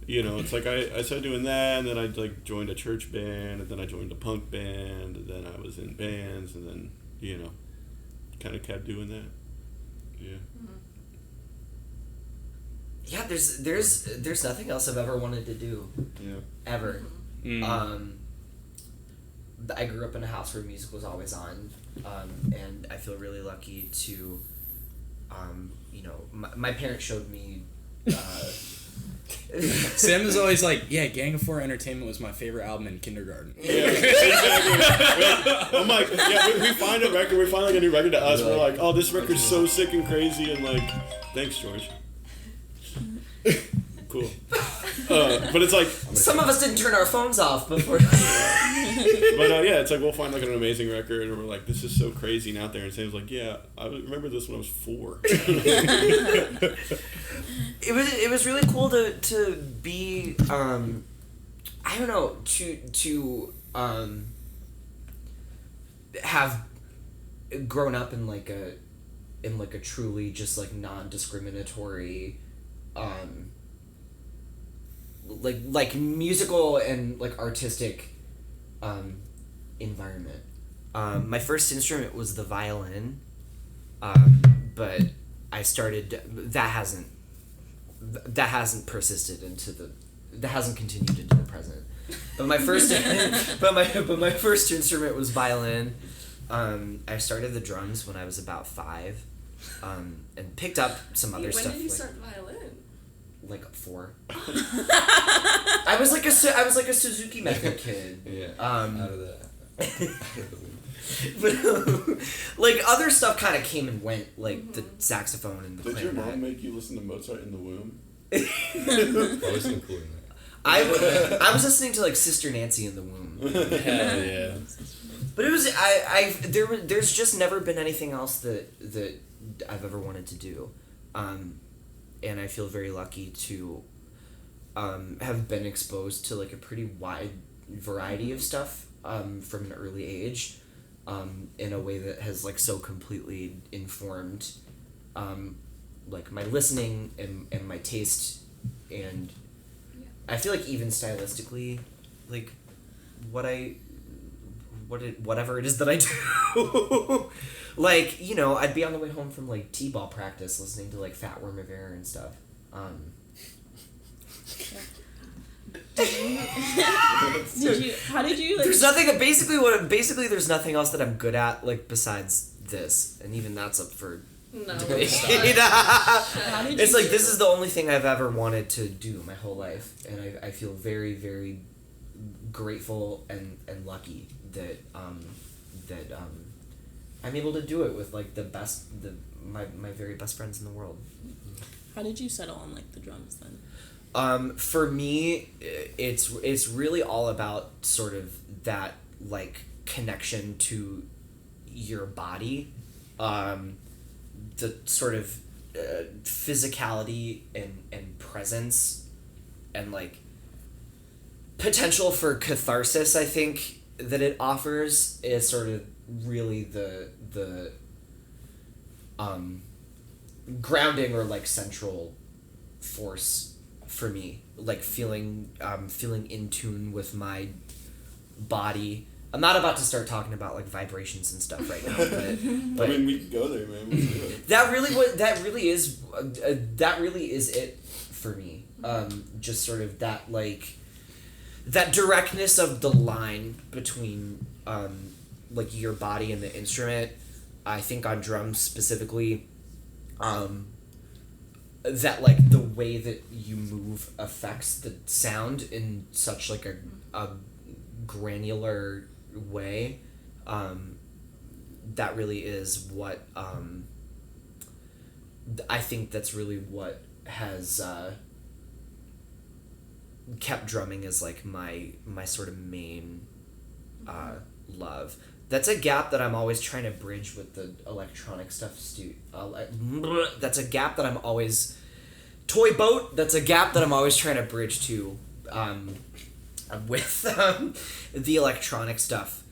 you know, it's like I started doing that, and then I like joined a church band, and then I joined a punk band, and then I was in bands, and then, you know, kind of kept doing that. Yeah. Yeah, there's nothing else I've ever wanted to do. Yeah. Ever. Mm. I grew up in a house where music was always on, and I feel really lucky to, you know, my parents showed me. Sam is always like, yeah, Gang of Four Entertainment was my favorite album in kindergarten. Yeah, exactly. I'm like, yeah, we find a record, we find like a new record to us, we're like, oh, this record's so sick and crazy, and like, thanks, George. Cool. But it's like, Some of us didn't turn our phones off before. but yeah, it's like we'll find like an amazing record, and we're like, this is so crazy and out there, and Sam's like, yeah, I remember this when I was 4. It was really cool to be I don't know, to have grown up in like a truly just like non-discriminatory like musical and like artistic environment. My first instrument was the violin, but I started that hasn't persisted that hasn't continued into the present. But my first but my first instrument was violin. I started the drums when I was about 5, and picked up some other stuff. When did you like, start violin? Like 4. I was like a Suzuki Method kid. Yeah. Out of that. But like other stuff kind of came and went, like the saxophone and the Did your clarinet. mom make you listen to Mozart in the womb? I was including that. I was listening to like Sister Nancy in the womb. Hell yeah. But it was there's just never been anything else that I've ever wanted to do, and I feel very lucky to have been exposed to like a pretty wide variety of stuff from an early age, in a way that has like so completely informed like my listening and my taste, and I feel like even stylistically, like whatever it is that I do. Like, you know, I'd be on the way home from like t-ball practice listening to like Fat Worm of Air and stuff. How did you like? There's nothing basically there's nothing else that I'm good at like besides this, and even that's up for No. debate. How did It's you like this is the only thing I've ever wanted to do my whole life, and I feel very, very grateful and lucky that I'm able to do it with like my very best friends in the world. How did you settle on like the drums then? For me, it's really all about sort of that like connection to your body, the sort of physicality and presence, and like potential for catharsis. I think that it offers is sort of really the grounding or like central force for me, like feeling in tune with my body. I'm not about to start talking about like vibrations and stuff right now, but I mean, we can go there, man. We'll do it. that really is it for me. Just sort of that like that directness of the line between like your body and the instrument. I think on drums specifically, that like the way that you move affects the sound in such like a granular way. That really is what I think that's really what has kept drumming as like my sort of main love. That's a gap that I'm always trying to bridge with the electronic stuff. That's a gap that I'm always toy boat. That's a gap that I'm always trying to bridge to with the electronic stuff.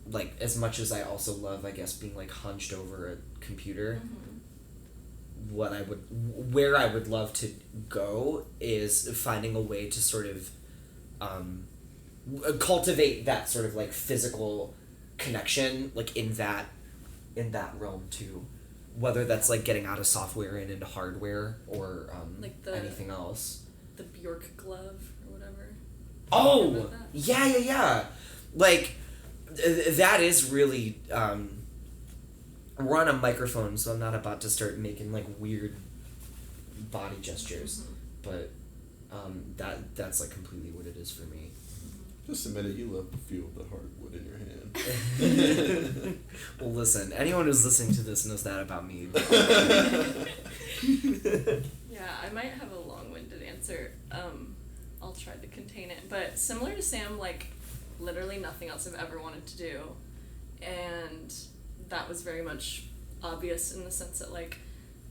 Like as much as I also love, I guess, being like hunched over a computer. Where I would love to go is finding a way to sort of cultivate that sort of like physical connection, like in that realm too, whether that's like getting out of software and into hardware or like anything else. The Bjork glove or whatever. Oh yeah, like that is really we're on a microphone, so I'm not about to start making like weird body gestures, but that's like completely what it is for me. Just admit it, you love the feel of the hardwood in your hand. Well, listen, anyone who's listening to this knows that about me. Yeah, I might have a long-winded answer. I'll try to contain it. But similar to Sam, like, literally nothing else I've ever wanted to do. And that was very much obvious in the sense that, like,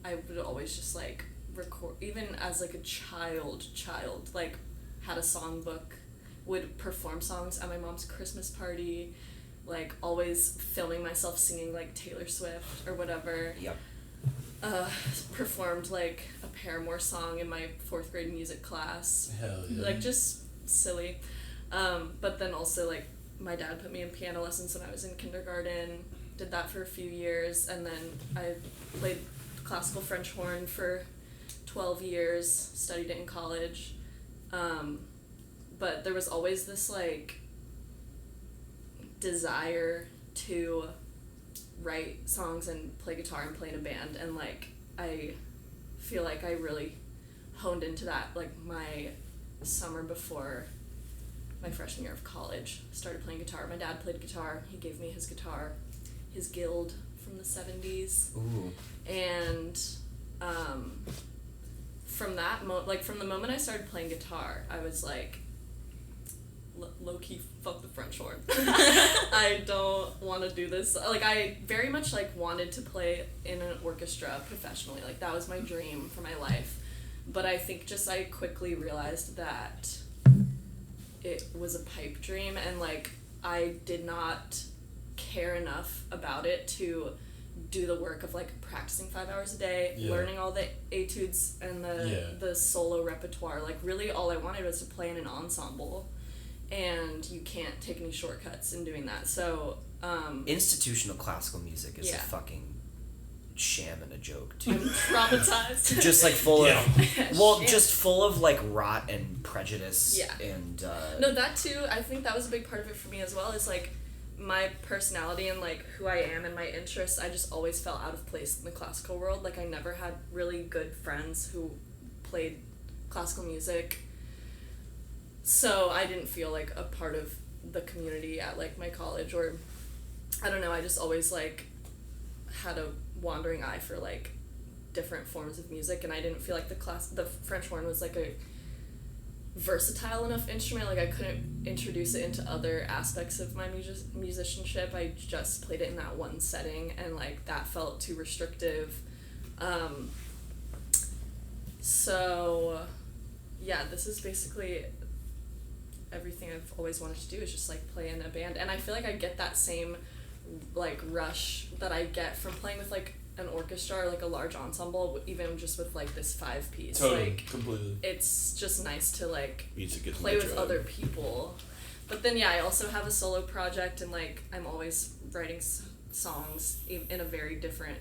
I would always just, like, record, even as, like, a child, like, had a songbook, would perform songs at my mom's Christmas party, like, always filming myself singing, like, Taylor Swift or whatever. Yep. Performed, like, a Paramore song in my 4th grade music class. Hell yeah. Like, just silly. But then also, like, my dad put me in piano lessons when I was in kindergarten, did that for a few years, and then I played classical French horn for 12 years, studied it in college. But there was always this, like, desire to write songs and play guitar and play in a band, and, like, I feel like I really honed into that, like, my summer before my freshman year of college. Started playing guitar. My dad played guitar. He gave me his guitar, his Guild from the 70s. Ooh. And from that from the moment I started playing guitar, I was like, low-key, fuck the French horn. I don't want to do this. Like, I very much, like, wanted to play in an orchestra professionally. Like, that was my dream for my life. But I think just I quickly realized that it was a pipe dream, and, like, I did not care enough about it to do the work of, like, practicing 5 hours a day, learning all the etudes and the solo repertoire. Like, really all I wanted was to play in an ensemble. And you can't take any shortcuts in doing that. So, institutional classical music is a fucking sham and a joke, too. I'm traumatized. Just, like, full of... just full of, like, rot and prejudice. Yeah. And, No, that, too, I think that was a big part of it for me as well, is, like, my personality and, like, who I am and my interests, I just always felt out of place in the classical world. Like, I never had really good friends who played classical music. So I didn't feel like a part of the community at, like, my college, or I don't know, I just always, like, had a wandering eye for, like, different forms of music, and I didn't feel like the French horn was like a versatile enough instrument. Like I couldn't introduce it into other aspects of my musicianship. I just played it in that one setting, and like that felt too restrictive. So yeah, this is basically everything I've always wanted to do, is just like play in a band, and I feel like I get that same like rush that I get from playing with like an orchestra or like a large ensemble, even just with like this 5-piece. Totally, like completely. It's just nice to like Music play with other people. But then I also have a solo project, and like I'm always writing songs in a very different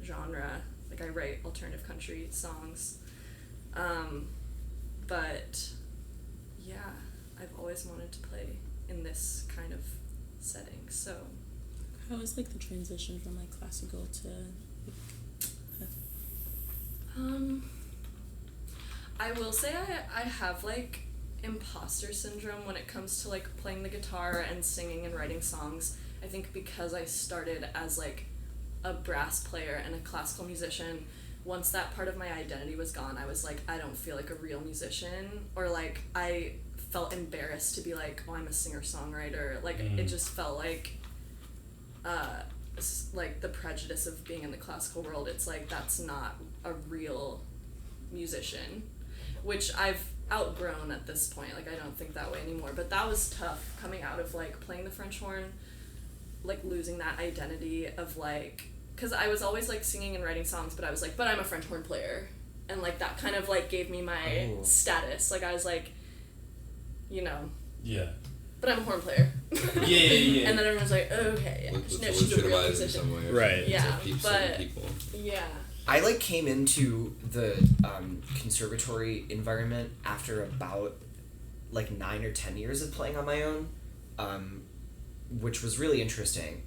genre. Like I write alternative country songs, but yeah, I've always wanted to play in this kind of setting. So how was like the transition from like classical to I will say I have like imposter syndrome when it comes to like playing the guitar and singing and writing songs. I think because I started as like a brass player and a classical musician, once that part of my identity was gone, I was like, I don't feel like a real musician, or like I felt embarrassed to be like, oh, I'm a singer-songwriter. Like it just felt like the prejudice of being in the classical world. It's like that's not a real musician, which I've outgrown at this point. Like I don't think that way anymore, but that was tough coming out of like playing the French horn, like losing that identity of like, because I was always like singing and writing songs, but I was like, but I'm a French horn player, and like that kind of like gave me my status. Like I was like, you know, but I'm a horn player. Yeah. And then everyone's like, oh, okay, yeah, no, she's a real musician. Right. Yeah, but people. yeah. I like came into the conservatory environment after about like 9 or 10 years of playing on my own, which was really interesting.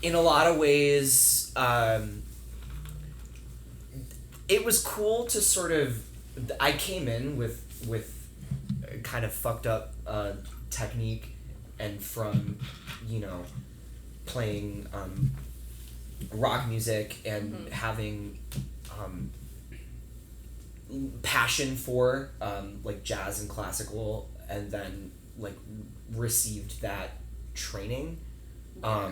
In a lot of ways, it was cool to sort of. I came in with kind of fucked up technique, and from playing rock music and having passion for like jazz and classical, and then like received that training. I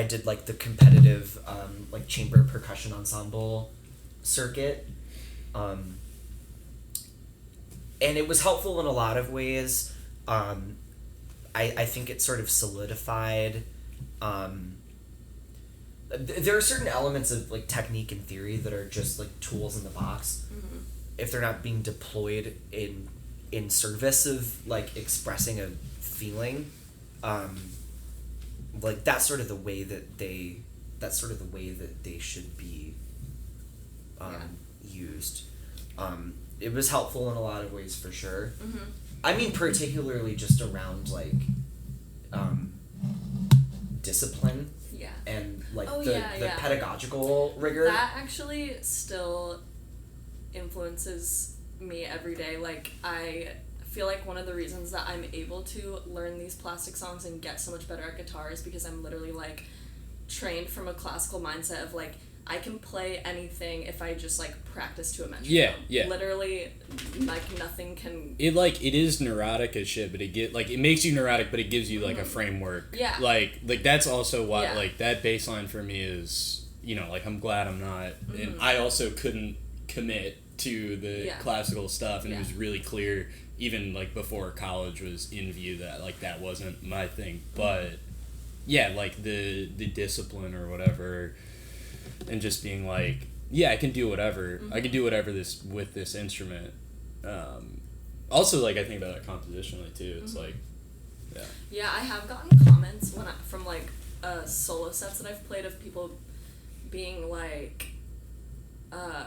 did like the competitive like chamber percussion ensemble circuit, and it was helpful in a lot of ways. I think it sort of solidified. There are certain elements of like technique and theory that are just like tools in the box. If they're not being deployed in service of like expressing a feeling, like that's sort of the way that they should be used. It was helpful in a lot of ways for sure. I mean, particularly just around like discipline and like the pedagogical rigor. That actually still influences me every day. Like I feel like one of the reasons that I'm able to learn these plastic songs and get so much better at guitar is because I'm literally like trained from a classical mindset of like I can play anything if I just like practice to a metronome. Yeah. Literally, like nothing can. It is neurotic as shit, but it makes you neurotic, but it gives you like a framework. Yeah. Like that's also why like that baseline for me is like I'm glad I'm not, and I also couldn't commit to the classical stuff, and it was really clear even like before college was in view that like that wasn't my thing, but like the discipline or whatever. And just being like, I can do whatever. I can do whatever with this instrument. Also, like I think about it compositionally too. It's like, Yeah, I have gotten comments from like solo sets that I've played of people being like, I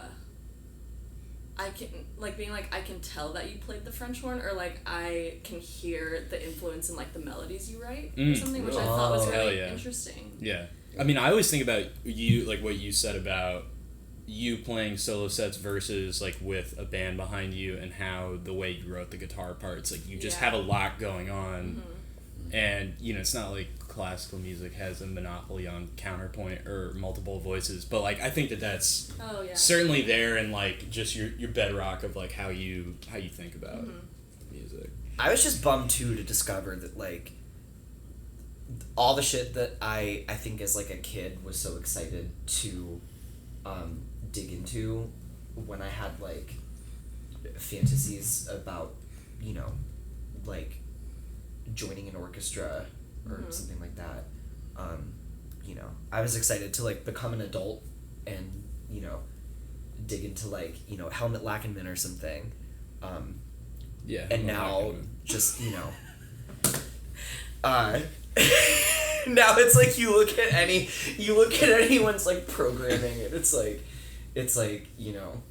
can tell that you played the French horn, or like I can hear the influence in like the melodies you write or something, which I thought was really interesting. Yeah. I mean, I always think about you, like what you said about you playing solo sets versus like with a band behind you, and how the way you wrote the guitar parts, like you just have a lot going on. And, you know, it's not like classical music has a monopoly on counterpoint or multiple voices, but, like, I think that's certainly there in, like, just your bedrock of, like, how you think about music. I was just bummed, too, to discover that, like, all the shit that I think as, like, a kid was so excited to dig into when I had, like, fantasies about, you know, like, joining an orchestra or something like that. You know, I was excited to, like, become an adult and, you know, dig into, like, you know, Helmut Lachenmann or something. Yeah. And now, Lachenmann. Just, you know, now it's like you look at anyone's, like, programming and it's like, you know,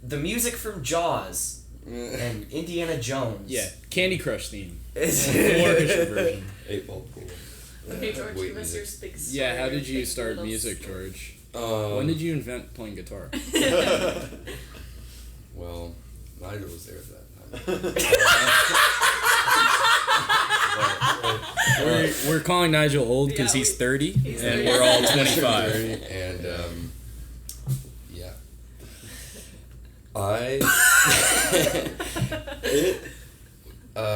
the music from Jaws and Indiana Jones. Yeah, Candy Crush theme. Orchestra version. 8-ball pool. Okay, George, give us your big story. Yeah, how did you start music, George? When did you invent playing guitar? Well, Nigel was there at that time. We're calling Nigel old because he's 30, and we're all 25. And, yeah.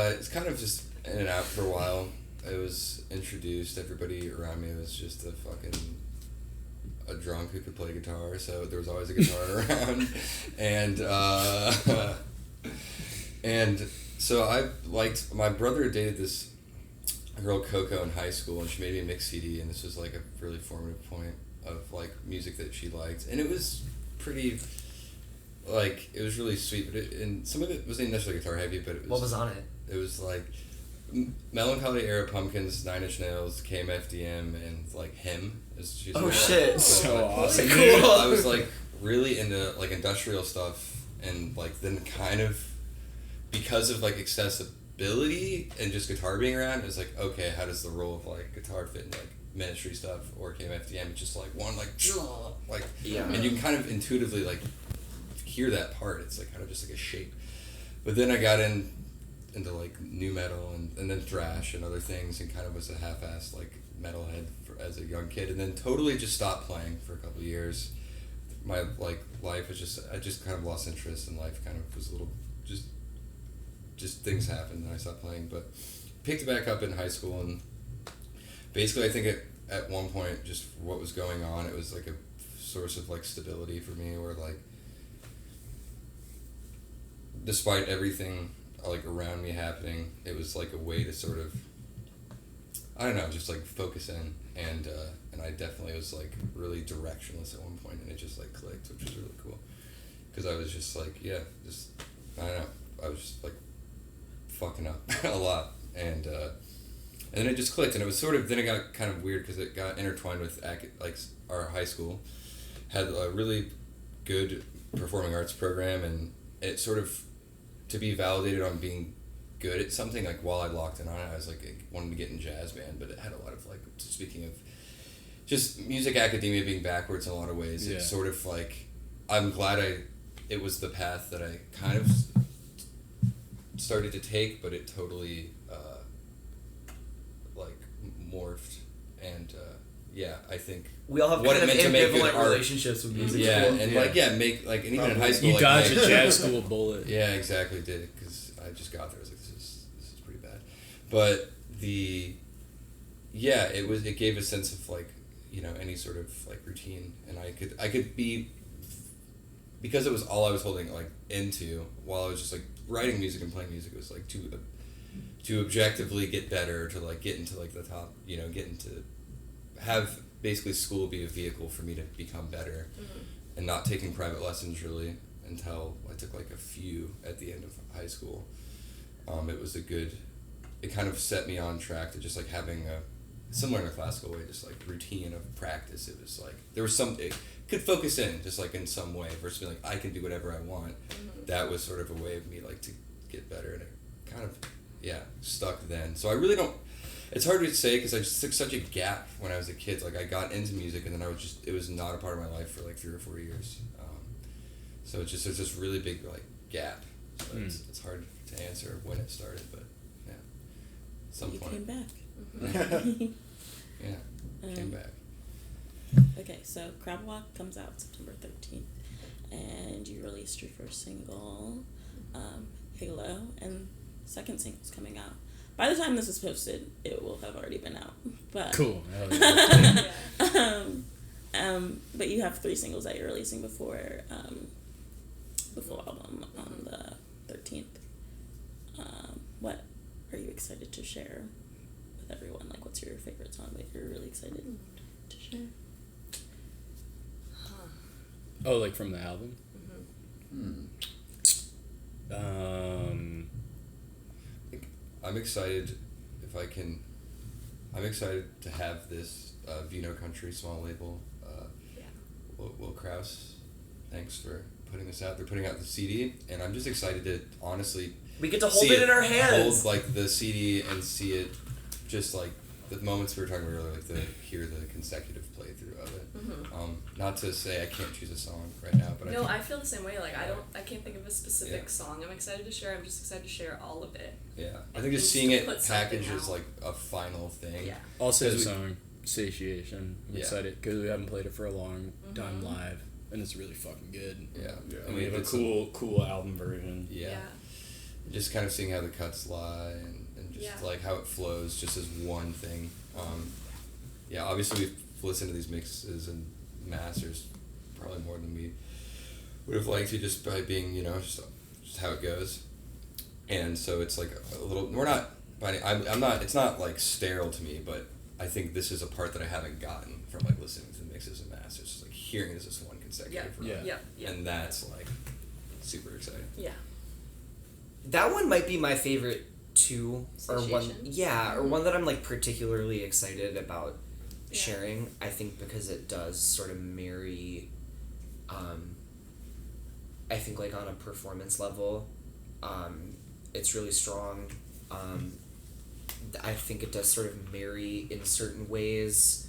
It's kind of just in and out for a while. It was introduced, everybody around me was just a drunk who could play guitar, so there was always a guitar around. And so I liked, my brother dated this girl Coco in high school, and she made me a mix CD, and this was like a really formative point of like music that she liked, and it was pretty, like, it was really sweet, but and some of it wasn't necessarily guitar heavy, but it was... What was on it? It was like Melancholy Era Pumpkins, 9 Inch Nails, KMFDM, and like Him. Shit! So awesome. Cool. I was like really into like industrial stuff, and like then kind of because of like accessibility and just guitar being around, it was like, okay, how does the role of like guitar fit in like Ministry stuff or KMFDM? It's just like one like and you can kind of intuitively like hear that part. It's like kind of just like a shape. But then I got into like new metal and then thrash and other things, and kind of was a half-assed like metalhead as a young kid, and then totally just stopped playing for a couple of years. My like life was just, I just kind of lost interest in life, kind of was a little just things happened and I stopped playing, but picked it back up in high school, and basically I think at one point just what was going on, it was like a source of like stability for me, where like despite everything like around me happening, it was like a way to sort of, I don't know, just like focus in, and I definitely was like really directionless at one point, and it just like clicked, which was really cool, because I was just like, I don't know, I was just like fucking up a lot, and then it just clicked, and it was sort of, then it got kind of weird because it got intertwined with like our high school had a really good performing arts program, and it sort of, to be validated on being good at something, like while I locked in on it, I was like, I wanted to get in jazz band, but it had a lot of like, speaking of just music academia being backwards in a lot of ways, it's sort of like, I'm glad it was the path that I kind of started to take, but it totally like morphed, and I think we all have what kind it of meant to make good art. relationships with music. Make like, and even in high school, you like, dodged a jazz school bullet. Yeah, exactly, did, because I just got there. I was like, this is pretty bad, but it gave a sense of like, you know, any sort of like routine, and I could be, because it was all I was holding like into while I was just like writing music and playing music, it was like to objectively get better, to like get into like the top, you know, get into, have basically school be a vehicle for me to become better, and not taking private lessons really until I took like a few at the end of high school. It kind of set me on track to just like having a, similar in a classical way, just like routine of practice. It was like, there was it could focus in just like in some way versus being like, I can do whatever I want. That was sort of a way of me like to get better, and it kind of, stuck then. So I really don't, it's hard to say because I just took such a gap when I was a kid. Like I got into music and then it was not a part of my life for like 3 or 4 years. So it's just, there's this really big like gap. So it's hard to answer when it started, but some You point. came back. Yeah, came back. Okay, so Crabwalk comes out September 13th, and you released your first single, Halo, and second single's coming out. By the time this is posted, it will have already been out. But Cool. Hell yeah. but you have 3 singles that you're releasing before the full album on the 13th. What are you excited to share with everyone? Like, what's your favorite song that you're really excited to share? Oh, like from the album? I'm excited I'm excited to have this Vino Country small label. Will Krause, thanks for putting this out. They're putting out the CD, and I'm just excited to honestly We get to hold it in our hands. hold like the CD and see it, just like the moments we were talking about earlier, like hear the consecutive playthrough of it. Not to say I can't choose a song right now, but No, I I feel the same way. Like I can't think of a specific song I'm excited to share. I'm just excited to share all of it. I think just seeing it Put something packaged as out. like a final thing. Yeah. Also the 'Cause we- song Satiation. I'm Yeah. excited because we haven't played it for a long time live, and it's really fucking good. Yeah. And we have a cool album version. Yeah. Just kind of seeing how the cuts lie and just like how it flows just as one thing. Obviously we've listened to these mixes and masters probably more than we would have liked to, just by being, just how it goes. And so it's like a little, I'm not, it's not like sterile to me, but I think this is a part that I haven't gotten from like listening to the mixes and masters. Just like hearing it as this one consecutive run. Yeah. And that's like super exciting. Yeah. That one might be my favorite too, or one. Satiation? Yeah, or one that I'm like particularly excited about Yeah. sharing. I think because it does sort of marry. I think like on a performance level, it's really strong. I think it does sort of marry in certain ways.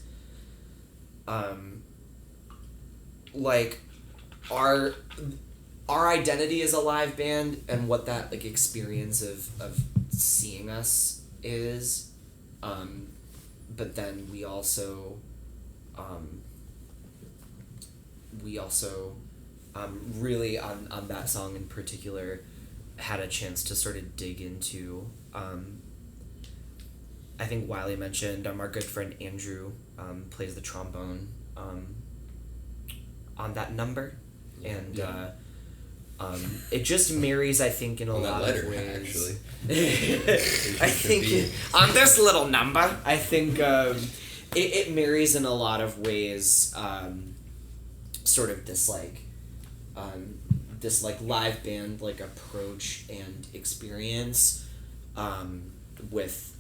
Like our identity as a live band and what that like experience of seeing us is, but then we also really on that song in particular had a chance to sort of dig into. I think Wiley mentioned our good friend Andrew plays the trombone on that number, and it just marries, I think, in a lot of ways. Actually. I think on this little number, I think it marries in a lot of ways. Sort of this live band like approach and experience, with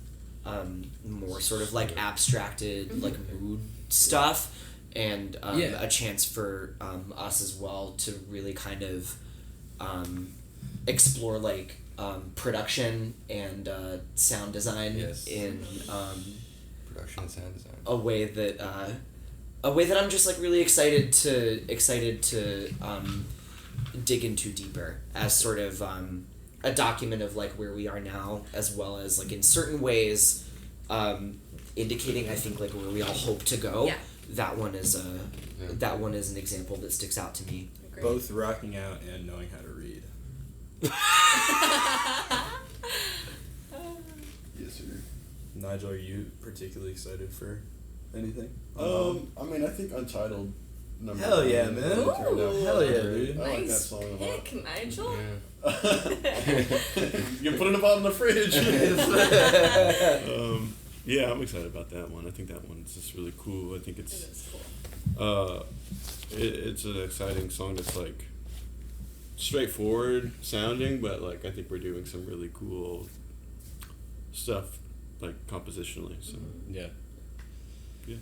more sort of like abstracted like mood stuff, and a chance for us as well to really kind of explore like production and sound design in production and sound design. a way that I'm just like really excited to dig into deeper as sort of a document of like where we are now, as well as like in certain ways indicating I think like where we all hope to go. Yeah. That one is an example that sticks out to me. Agreed. Both rocking out and knowing how to read. Yes, sir. Nigel, are you particularly excited for anything? I mean, I think Untitled number. Hell yeah, one man. turned out Ooh. Hell yeah, great. dude. I like that Nice song a lot. pick, Nigel. You can put it in the bottom of the fridge. Yeah, I'm excited about that one. I think that one's just really cool. I think It it's is cool. it's an exciting song that's like straightforward sounding, but like I think we're doing some really cool stuff like compositionally. So Yeah. Yeah.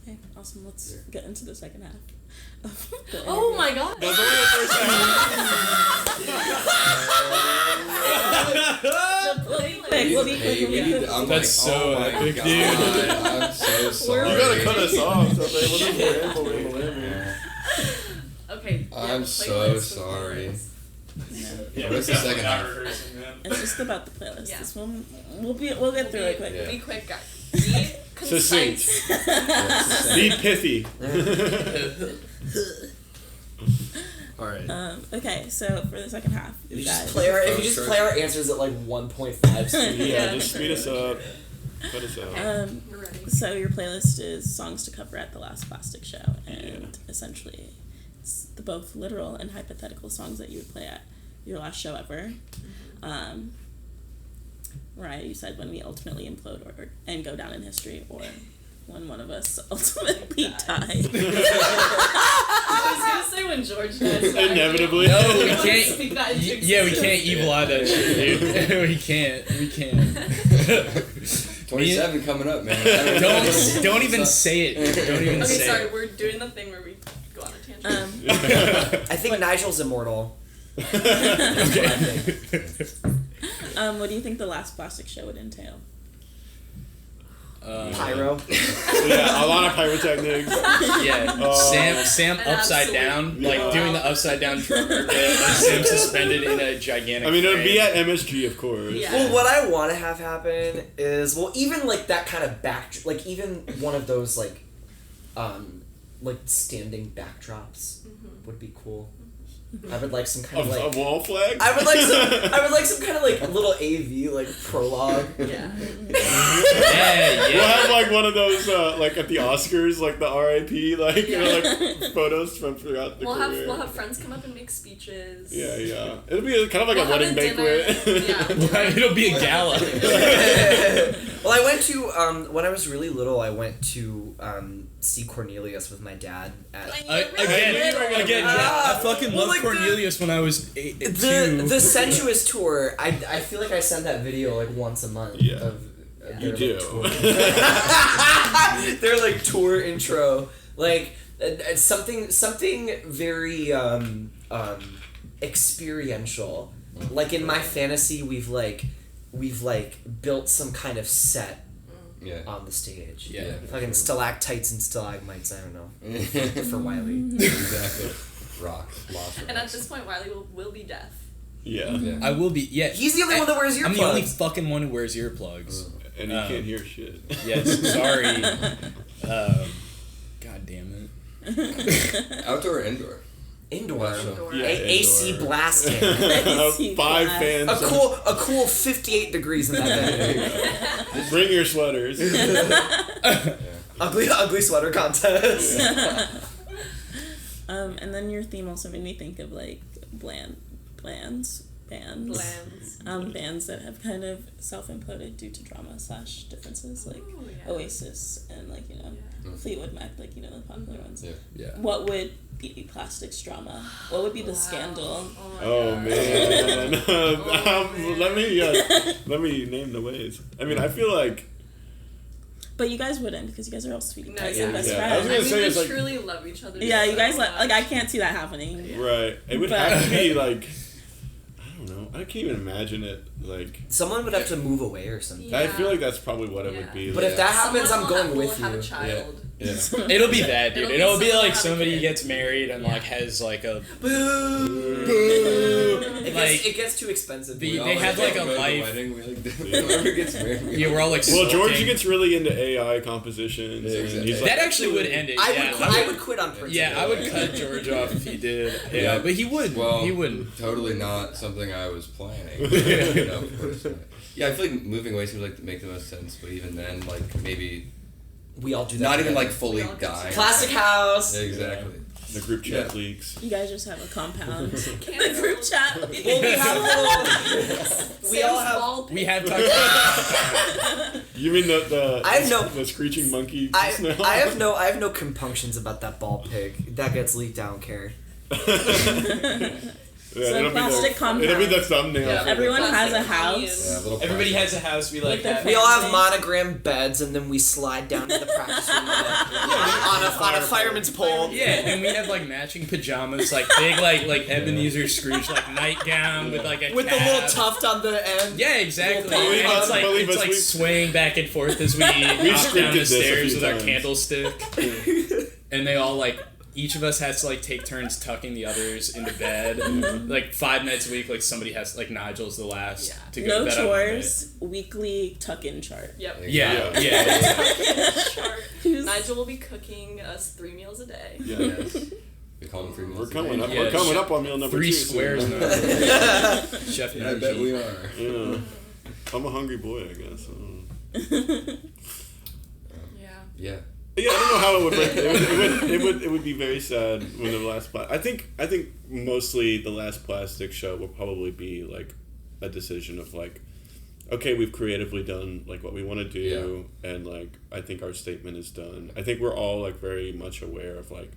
Okay, awesome. Let's get into the second half. Of the Oh interview. my god. that's only the first The playlist. We'll be quick, we'll be quick. I'm That's so oh my epic, God, dude. I'm so sorry. You gotta cut us off. So they wasn't for info in the living room. Okay. Yeah, I'm the so playlist, the sorry. playlist. Yeah, What's the second half? It's just about the playlist. Yeah. This one we'll get through it quick. Yeah. Be quick, guys. Be concise. Succinct. Be pithy. All right. Okay, so for the second half, If you guys, just play our answers at like 1.5 speed. Yeah, just speed us up. Put us up. We're ready. So your playlist is songs to cover at the last plastic show, and essentially, it's the both literal and hypothetical songs that you would play at your last show ever. Mariah, you said when we ultimately implode and go down in history, or when one of us ultimately dies. I was gonna say when George dies. Inevitably. No, we I wanna can't. speak that into Yeah, we existence. can't evil eye that shit, dude. We can't. 27 coming up, man. Don't even say it. Dude. Don't even Okay, say sorry, it. we're doing the thing where we go on a tangent. I think Nigel's immortal. Okay. What do you think the last plastic show would entail? Pyro. Yeah, a lot of pyrotechnics. Yeah, Sam upside down, like Yeah. doing the upside down drummer bit, and Sam suspended in a gigantic. I mean, it would be frame. at MSG, of course. Yeah. Well, what I want to have happen is, well, even like that kind of like even one of those like standing backdrops would be cool. I would like some kind of A like. wall flag? I would like some kind of like little AV like prologue. Yeah. Yeah. We'll have like one of those like at the Oscars, like the RIP, like you know, like photos from throughout the career. We'll have friends come up and make speeches. Yeah. It'll be kind of like We'll a wedding have a banquet. dinner. Yeah. It'll be a gala. Well, I went to when I was really little. I went to see Cornelius with my dad at. Again, yeah. I fucking well, loved like Cornelius when I was 2. The Sensuous tour. I feel like I send that video like once a month. Yeah. Of You their, do. like, tour. Their like tour intro, like something very experiential. Like in my fantasy, we've built some kind of set Yeah. on the stage. Yeah. Fucking stalactites and stalagmites. I don't know. For Wiley. Exactly. Rocks. Lots of And at rocks. this point, Wiley will be deaf. Yeah. Yeah. I will be. Yeah. He's the only one that wears earplugs. I'm the only fucking one who wears earplugs. And you can't hear shit. Yes. Sorry. God damn it. Outdoor or indoor? Indoor. Indoor. Yeah, AC indoor. blasting. 5 fans. A cool 58 degrees in that venue. Bring your sweaters. Ugly sweater contest. And then your theme also made me think of like bands that have kind of self-imploded due to drama / differences, like Oh, yeah. Oasis and like Fleetwood Mac, like the popular ones. Yeah. What would be Plastic's drama? What would be the scandal? Oh man. Let me name the ways. I mean, I feel like. But you guys wouldn't, because you guys are all sweet No, guys yeah. and best Yeah, I was friends. gonna say we it's like- truly love each other. Yeah, you so guys much. like I can't see that happening. Right. It would But- have to be like. I don't know. I can't even imagine it. Like. Someone would have to move away or something. Yeah. I feel like that's probably what it would be. But like, if that happens, Someone I'm going will with have you. a child. Yeah. It'll be that, dude. It'll be someone like have a somebody kid. gets married and Yeah. like has like a It gets too expensive. The- We they always have, like, go a to the life- Wedding. We whoever gets married. yeah. We're all like. Well, George sulking. gets really into AI compositions. Yeah, And exactly. he's like, That actually would end it. I Yeah. would quit on principle. Yeah, I would cut George off if he did. Yeah, Yeah. but he wouldn't. Well, he wouldn't. Totally not something I was planning. Of course. Yeah, I feel like moving away seems like to make the most sense, but even then, like maybe We all do that. not even together. like fully We all die. Plastic house. Yeah, exactly. the group chat Yeah. leaks. You guys just have a compound. The Cancelled. group chat. Well, we have we all have. Ball We have talked. You mean the I have no- the screeching monkey I smell? have no compunctions about that ball pig. That gets leaked. I don't care. Yeah, So it'll be plastic the, compound. It'll be the thumbnail. Yeah. for Everyone the- has a Plastic house. Yeah, little Everybody plastic. has a house. We like With their have. family. We all have monogram beds, and then we slide down to the practice room on a fireman's pole. Yeah, and we have like matching pajamas, like big, like Ebenezer Scrooge, like nightgown with like a With the cap. little tuft on the end. Yeah, exactly. Little And pom-pom. it's like Believe us, it's like we've- swaying back and forth as we hop scripted down the this a stairs few with our times. candlestick, and they all like each of us has to like take turns tucking the others into bed. Like 5 nights a week, like somebody has, like Nigel's the last to go no to bed. chores, weekly tuck-in chart. Yep. Yeah. Chart. Nigel will be cooking us 3 meals a day. Yeah. We call them 3 meals. We're coming up. Yeah, We're coming up on meal number 3 2. squares soon. now. Chef Yeah, I bet we are. Yeah. I'm a hungry boy, I guess. Yeah. Yeah, I don't know how it would break. It would be very sad when the last. I think mostly the last plastic show will probably be like a decision of like, okay, we've creatively done like what we want to do, and like I think our statement is done. I think we're all like very much aware of like,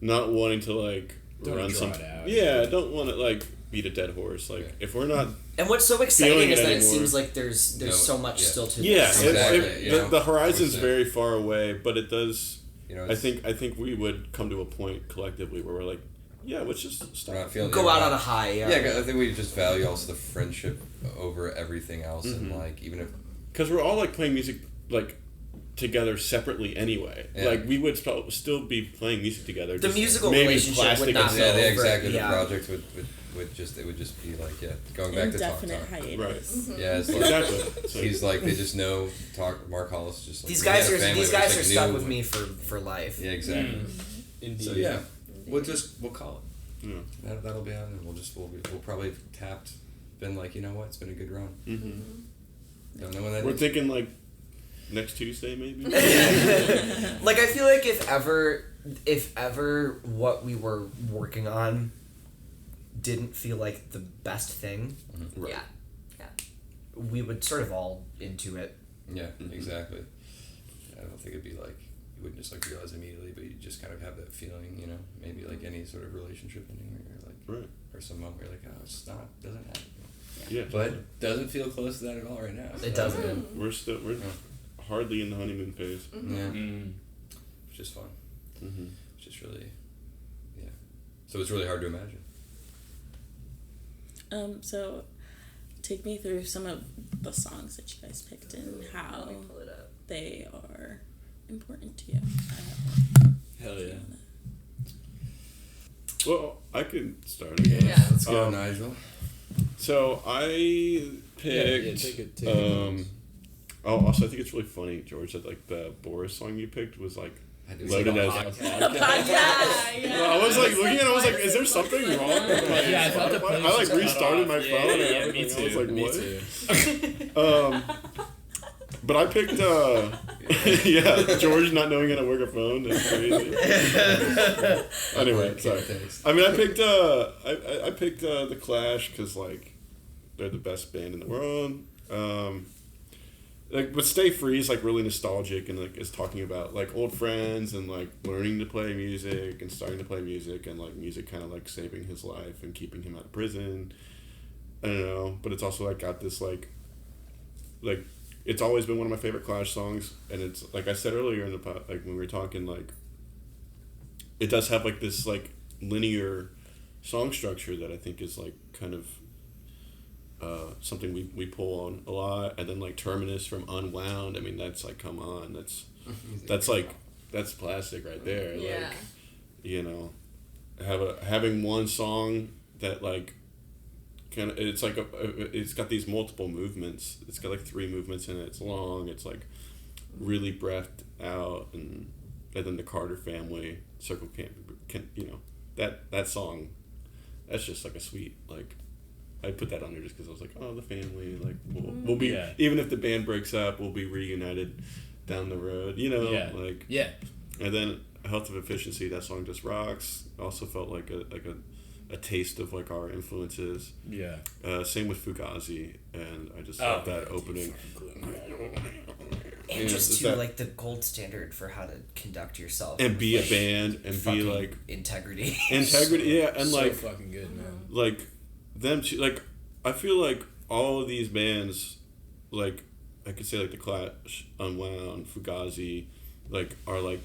not wanting to like run something. Yeah, don't want to like beat a dead horse. Like if we're not. And what's so exciting is that anymore. it seems like there's so much still to this. Exactly. The horizon's very far away, but it does. I think we would come to a point collectively where we're like, yeah, let's just stop. Go out on a high. Yeah, I think we just value also the friendship over everything else, and like even if because we're all like playing music like together separately anyway. Like we would still be playing music together. The musical relationship would not go over. Exactly. The project would just be like going back to talk. Hiatus. Right. Yeah, it's like, exactly. So he's like they just know Mark Hollis just like these guys are stuck with me for life. Yeah, exactly. Indeed. So we'll call it. Yeah. That'll be on, and we'll probably been like, you know what, it's been a good run. Don't know when that We're is. thinking like next Tuesday maybe. Like I feel like if ever what we were working on didn't feel like the best thing, Right. Yeah. we would sort of all into it. Yeah, exactly. I don't think it'd be like you wouldn't just like realize immediately, but you just kind of have that feeling, you know, maybe like any sort of relationship ending where you're like, or some moment where you're like, oh, it's not, doesn't happen. Yeah. But doesn't feel close to that at all right now. So. It doesn't. We're hardly in the honeymoon phase. Which is fun. Which is really, so it's really hard to imagine. So take me through some of the songs that you guys picked and how they are important to you. Hell yeah. Well, I could start again. Yeah. Let's go, Nigel. So I picked. Take it. Also, I think it's really funny, George, that like the Boris song you picked was like loaded as a podcast. I was like looking at it, I was like, is there something wrong with my I thought the Spotify? I like restarted my phone and everything. I was like, what? But I picked George not knowing how to work a phone is crazy. Anyway, sorry. I mean, I picked The Clash because like they're the best band in the world. But Stay Free is like really nostalgic and like is talking about like old friends and like learning to play music and starting to play music and like music kind of like saving his life and keeping him out of prison. I don't know, but it's also like got this like it's always been one of my favorite Clash songs, and it's like I said earlier in the like when we were talking, like it does have like this like linear song structure that I think is like kind of something we pull on a lot. And then like Terminus from Unwound, I mean that's like, come on, that's plastic right there. Yeah. Like, you know, having one song that like kind of, it's like it's got these multiple movements. It's got like 3 movements in it. It's long. It's like really breathed out, and then the Carter Family, Circle can you know, that song, that's just like a sweet, like I put that on there just because I was like, oh, the family, like we'll be even if the band breaks up, we'll be reunited down the road, you know, like And then Health of Efficiency, that song just rocks. Also felt like a taste of like our influences. Yeah. Same with Fugazi, and I just love that opening. And just to like the gold standard for how to conduct yourself and be a band and be like integrity, and so like fucking good, man. Like them, like I feel like all of these bands, like I could say like the Clash, Unwound, Fugazi, like are like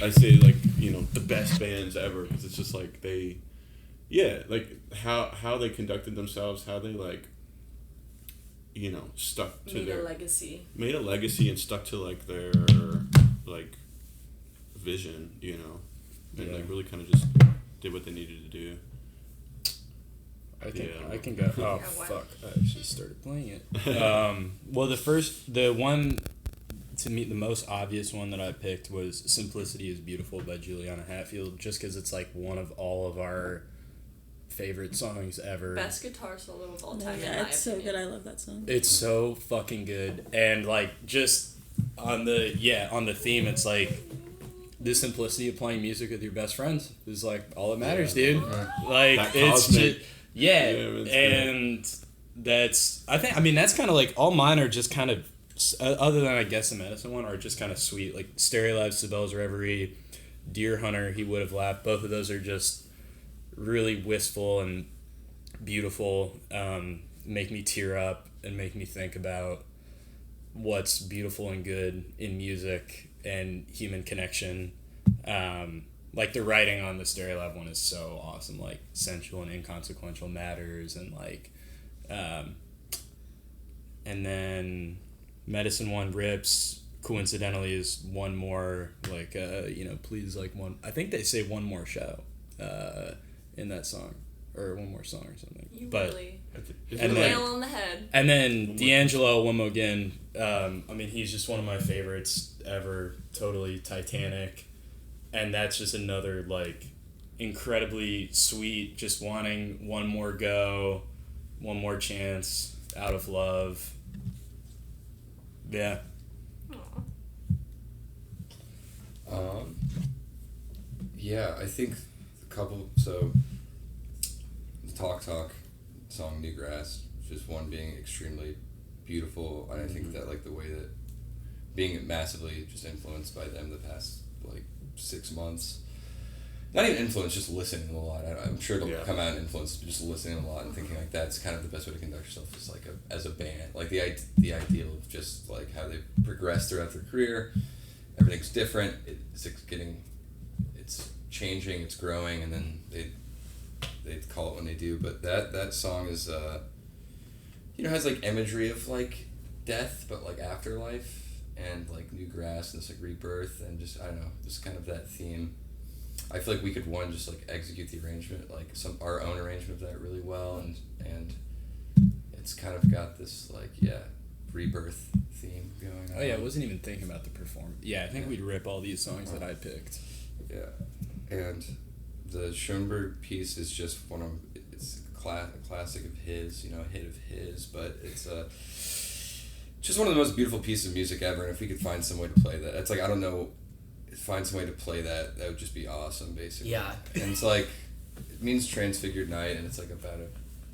I say like, you know, the best bands ever, because it's just like they, like how they conducted themselves, how they like, you know, stuck to made a legacy and stuck to like their like vision, you know, and Yeah. like really kind of just did what they needed to do. I think Yeah. I can go. Oh wow. fuck! I actually started playing it. Well, the one to me, the most obvious one that I picked was "Simplicity is Beautiful" by Juliana Hatfield, just because it's like one of all of our favorite songs ever. Best guitar solo of all time. Yeah, it's so good. I love that song. It's so fucking good, and like just on the theme, it's like the simplicity of playing music with your best friends is like all that matters, dude. Like That it's cosmic. just It's and that's I mean that's kind of like all mine are just kind of other than I guess the Medicine one are just kind of sweet, like Stereo Live, Sibel's Reverie, Deer Hunter, He Would Have Laughed. Both of those are just really wistful and beautiful, make me tear up and make me think about what's beautiful and good in music and human connection. Like the writing on the Stereo Lab one is so awesome, like sensual and inconsequential matters, and like and then Medicine one rips, coincidentally is one more like please like one, I think they say one more show in that song, or one more song or something. You but really Is and it then- nail on the head. and then D'Angelo one more again. I mean, he's just one of my favorites ever. Totally Titanic, and that's just another like incredibly sweet. Just wanting one more go, one more chance, out of love. Yeah. Aw. Yeah, I think a couple. So the Talk song "New Grass," just one being extremely beautiful, and I think that like the way that being massively just influenced by them the past like 6 months. Not even influenced, just listening a lot. I'm sure it'll come out and influence just listening a lot and thinking like that's kind of the best way to conduct yourself is like as a band. Like the ideal of just like how they progress throughout their career. Everything's different. It's changing. It's growing, and then they call it when they do. But that song is has like imagery of like death, but like afterlife and like new grass and this like rebirth and just I don't know, just kind of that theme. I feel like we could just like execute the arrangement, like our own arrangement of that really well, and it's kind of got this like rebirth theme going on. Oh yeah, I wasn't even thinking about the performance. Yeah, I think we'd rip all these songs that I picked. Yeah, and the Schoenberg piece is just it's a classic of his, a hit of his, but it's just one of the most beautiful pieces of music ever. And if we could find some way to play that, it's like I don't know. Find some way to play that would just be awesome, basically. Yeah. And it's like, it means Transfigured Night, and it's like about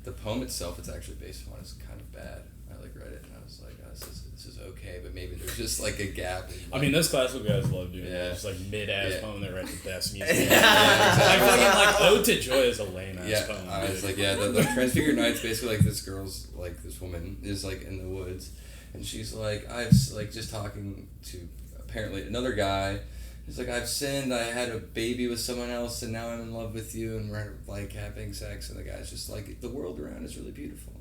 the poem itself it's actually based on is kind of bad. I like read it, and I was like, oh, this is okay, but maybe there's just like a gap. I mean, those classical guys love doing Yeah. that. Just like mid-ass poem that write the best music. Exactly. Like fucking like Ode to Joy is a lame-ass poem. I was dude. like, the Transfigured Night's basically like this woman is like in the woods, and she's like, I've like just talking to apparently another guy. He's like, I've sinned, I had a baby with someone else, and now I'm in love with you, and we're like having sex, and the guy's just like, the world around is really beautiful.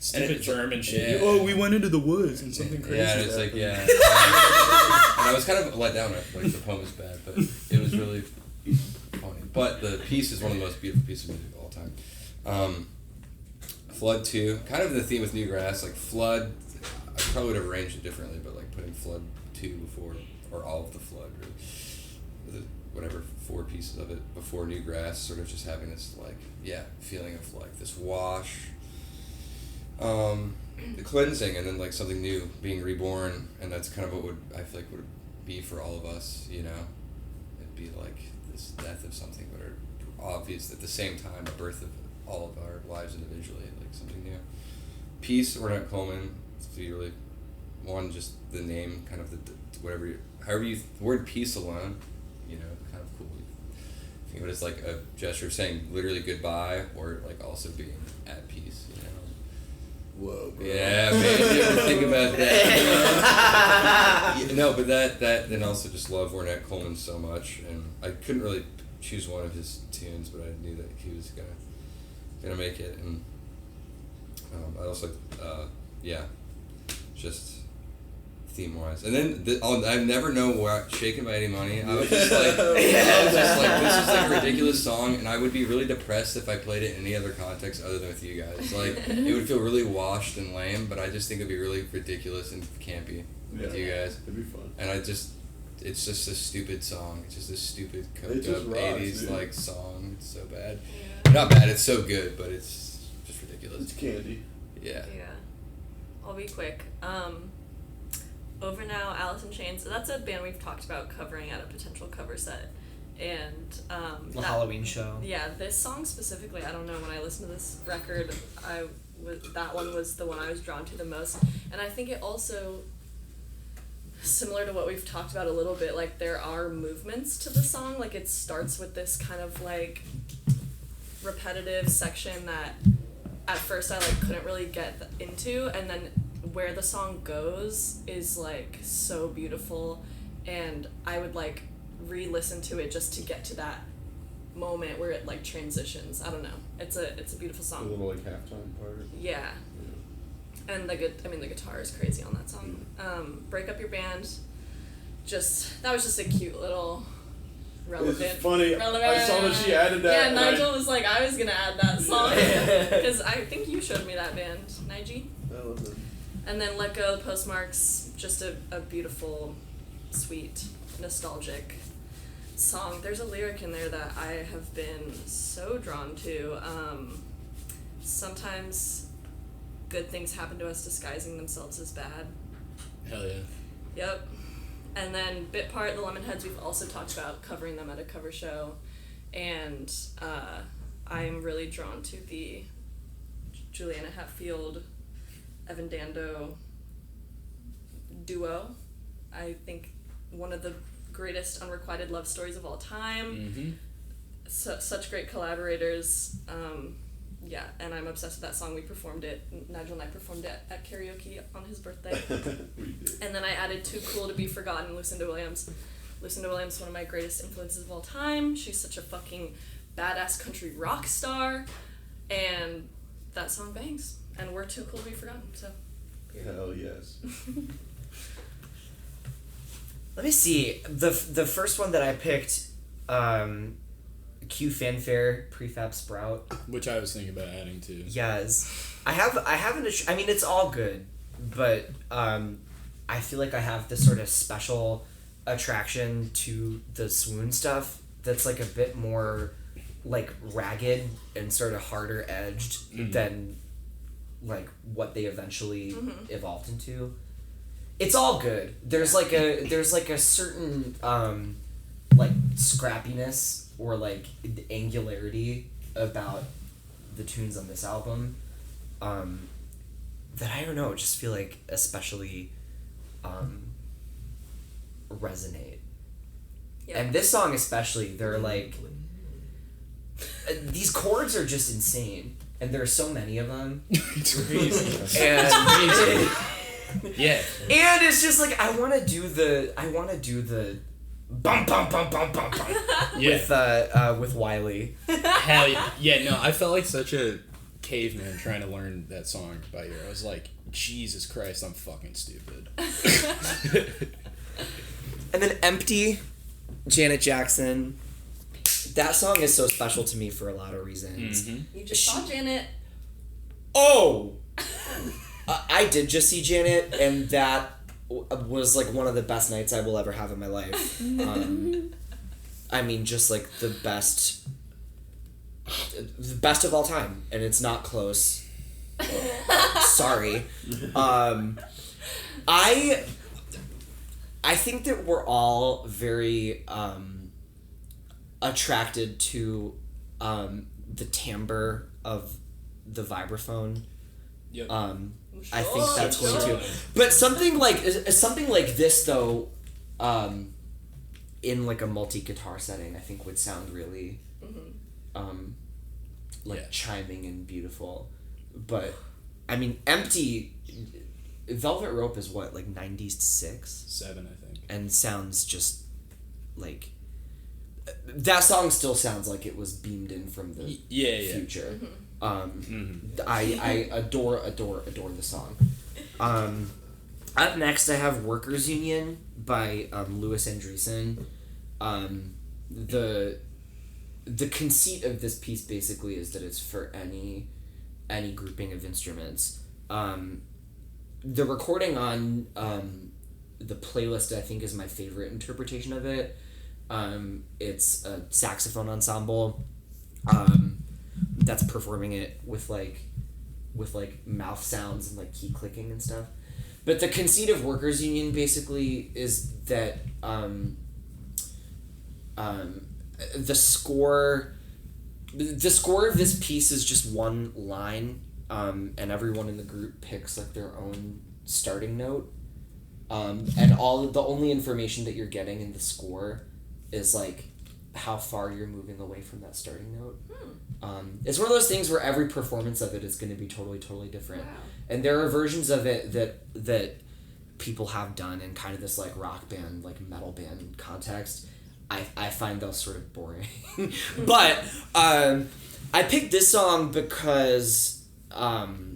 Stupid German shit. Yeah. Oh, we went into the woods and something crazy. Yeah, and it's like, happened. and I was kind of let down, like the poem is bad, but it was really funny. But the piece is one of the most beautiful pieces of music of all time. Flood 2, kind of the theme with New Grass, like Flood, I probably would have arranged it differently, but like putting Flood 2 before, or all of the Flood, really. Whatever 4 pieces of it before New Grass, sort of just having this like feeling of like this wash, the cleansing, and then like something new being reborn, and that's kind of what I feel like would be for all of us, it'd be like this death of something, but are obvious at the same time, a birth of all of our lives individually, like something new. Peace, Ornette Coleman, it's really one, just the name, kind of the word peace alone, kind of cool. I think it was like a gesture of saying literally goodbye, or like also being at peace, Whoa, bro. Yeah, man, you ever think about that? No, but that, and also just love Ornette Coleman so much, and I couldn't really choose one of his tunes, but I knew that he was gonna make it, and I also, just theme wise. And then I never know where Shaken by Any Money. I was just like, this is like a ridiculous song, and I would be really depressed if I played it in any other context other than with you guys. Like, it would feel really washed and lame, but I just think it'd be really ridiculous and campy with you guys. It'd be fun. And it's just a stupid song. It's just a stupid coked just up rocks, 80s dude. like song. It's so bad. Yeah. Not bad, it's so good, but it's just ridiculous. It's candy. Yeah. Yeah. I'll be quick. Over Now, Alice in Chains. That's a band we've talked about covering at a potential cover set. And The Halloween show. Yeah, this song specifically, I don't know, when I listened to this record, that one was the one I was drawn to the most. And I think it also, similar to what we've talked about a little bit, like there are movements to the song. Like it starts with this kind of like repetitive section that at first I like couldn't really get into, and then where the song goes is like so beautiful, and I would like re-listen to it just to get to that moment where it like transitions. I don't know. It's a beautiful A song. little like halftime part. Yeah. And the guitar is crazy on that song. Break Up Your Band. That was just a cute little relevant. It's funny. I saw that she added that. Yeah, Nigel was like, I was gonna add that song because I think you showed me that band, Nige. I love it. And then Let Go, Postmarks, just a beautiful, sweet, nostalgic song. There's a lyric in there that I have been so drawn to. Sometimes good things happen to us disguising themselves as bad. Hell yeah. Yep. And then Bit Part, the Lemonheads, we've also talked about covering them at a cover show. And I'm really drawn to the Juliana Hatfield, Evan Dando duo. I think one of the greatest unrequited love stories of all time. Mm-hmm. Such great collaborators. Yeah, and I'm obsessed with that song. We performed it. Nigel and I performed it at karaoke on his birthday. We did. And then I added Too Cool to Be Forgotten, Lucinda Williams. Lucinda Williams is one of my greatest influences of all time. She's such a fucking badass country rock star. And that song bangs. And we're too cool to be forgotten, so. Period. Hell yes. Let me see. The first one that I picked, Q Fanfare, Prefab Sprout. Which I was thinking about adding to. Yes. I haven't, I mean, it's all good, but I feel like I have this sort of special attraction to the Swoon stuff that's like a bit more like ragged and sort of harder edged than like what they eventually evolved into. It's all good. There's like a certain like scrappiness or like angularity about the tunes on this album that I don't know, just feel like especially resonate. Yeah. And this song especially, they're like these chords are just insane, and there are so many of them. It's crazy. And yeah. And it's just like I want to do the bum bum bum bum bum bum with Wiley. Hell yeah. Yeah, no, I felt like such a caveman trying to learn that song by ear. I was like, Jesus Christ, I'm fucking stupid. And then Empty, Janet Jackson. That song is so special to me for a lot of reasons. Mm-hmm. You just saw Janet. Oh! I did just see Janet, and that was like one of the best nights I will ever have in my life. I mean, just like the best of all time, and it's not close. Sorry. I think that we're all very attracted to the timbre of the vibraphone. Yep. I think that's going to. But something like this though, in like a multi-guitar setting, I think would sound really, chiming and beautiful. But, I mean, Empty, Velvet Rope is what, like 96? 7, I think. And sounds just like. That song still sounds like it was beamed in from the future. I adore the song. Up next, I have Workers' Union by Louis Andreessen. The conceit of this piece basically is that it's for any grouping of instruments. The recording on the playlist, I think, is my favorite interpretation of it. It's a saxophone ensemble that's performing it with mouth sounds and like key clicking and stuff. But the conceit of Workers' Union basically is that the score of this piece is just one line, and everyone in the group picks like their own starting note, and the only information that you're getting in the score is like how far you're moving away from that starting note. It's one of those things where every performance of it is going to be totally different. Wow. And there are versions of it that people have done in kind of this like rock band, like metal band context. I find those sort of boring. But I picked this song because of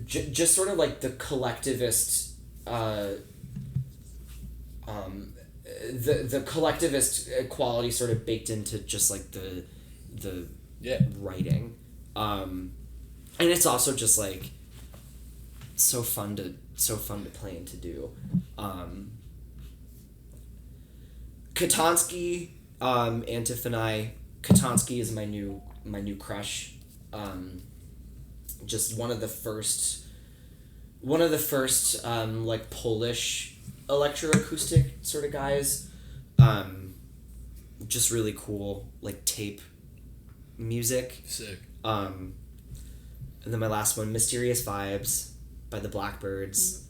just sort of like the collectivist the collectivist quality sort of baked into just like the writing. And it's also just like so fun to play and to do. Katansky, Antiphony. Katansky is my new crush. Just one of the first like Polish electroacoustic sort of guys. Just really cool like tape music. Sick. And then my last one, Mysterious Vibes by the Blackbirds.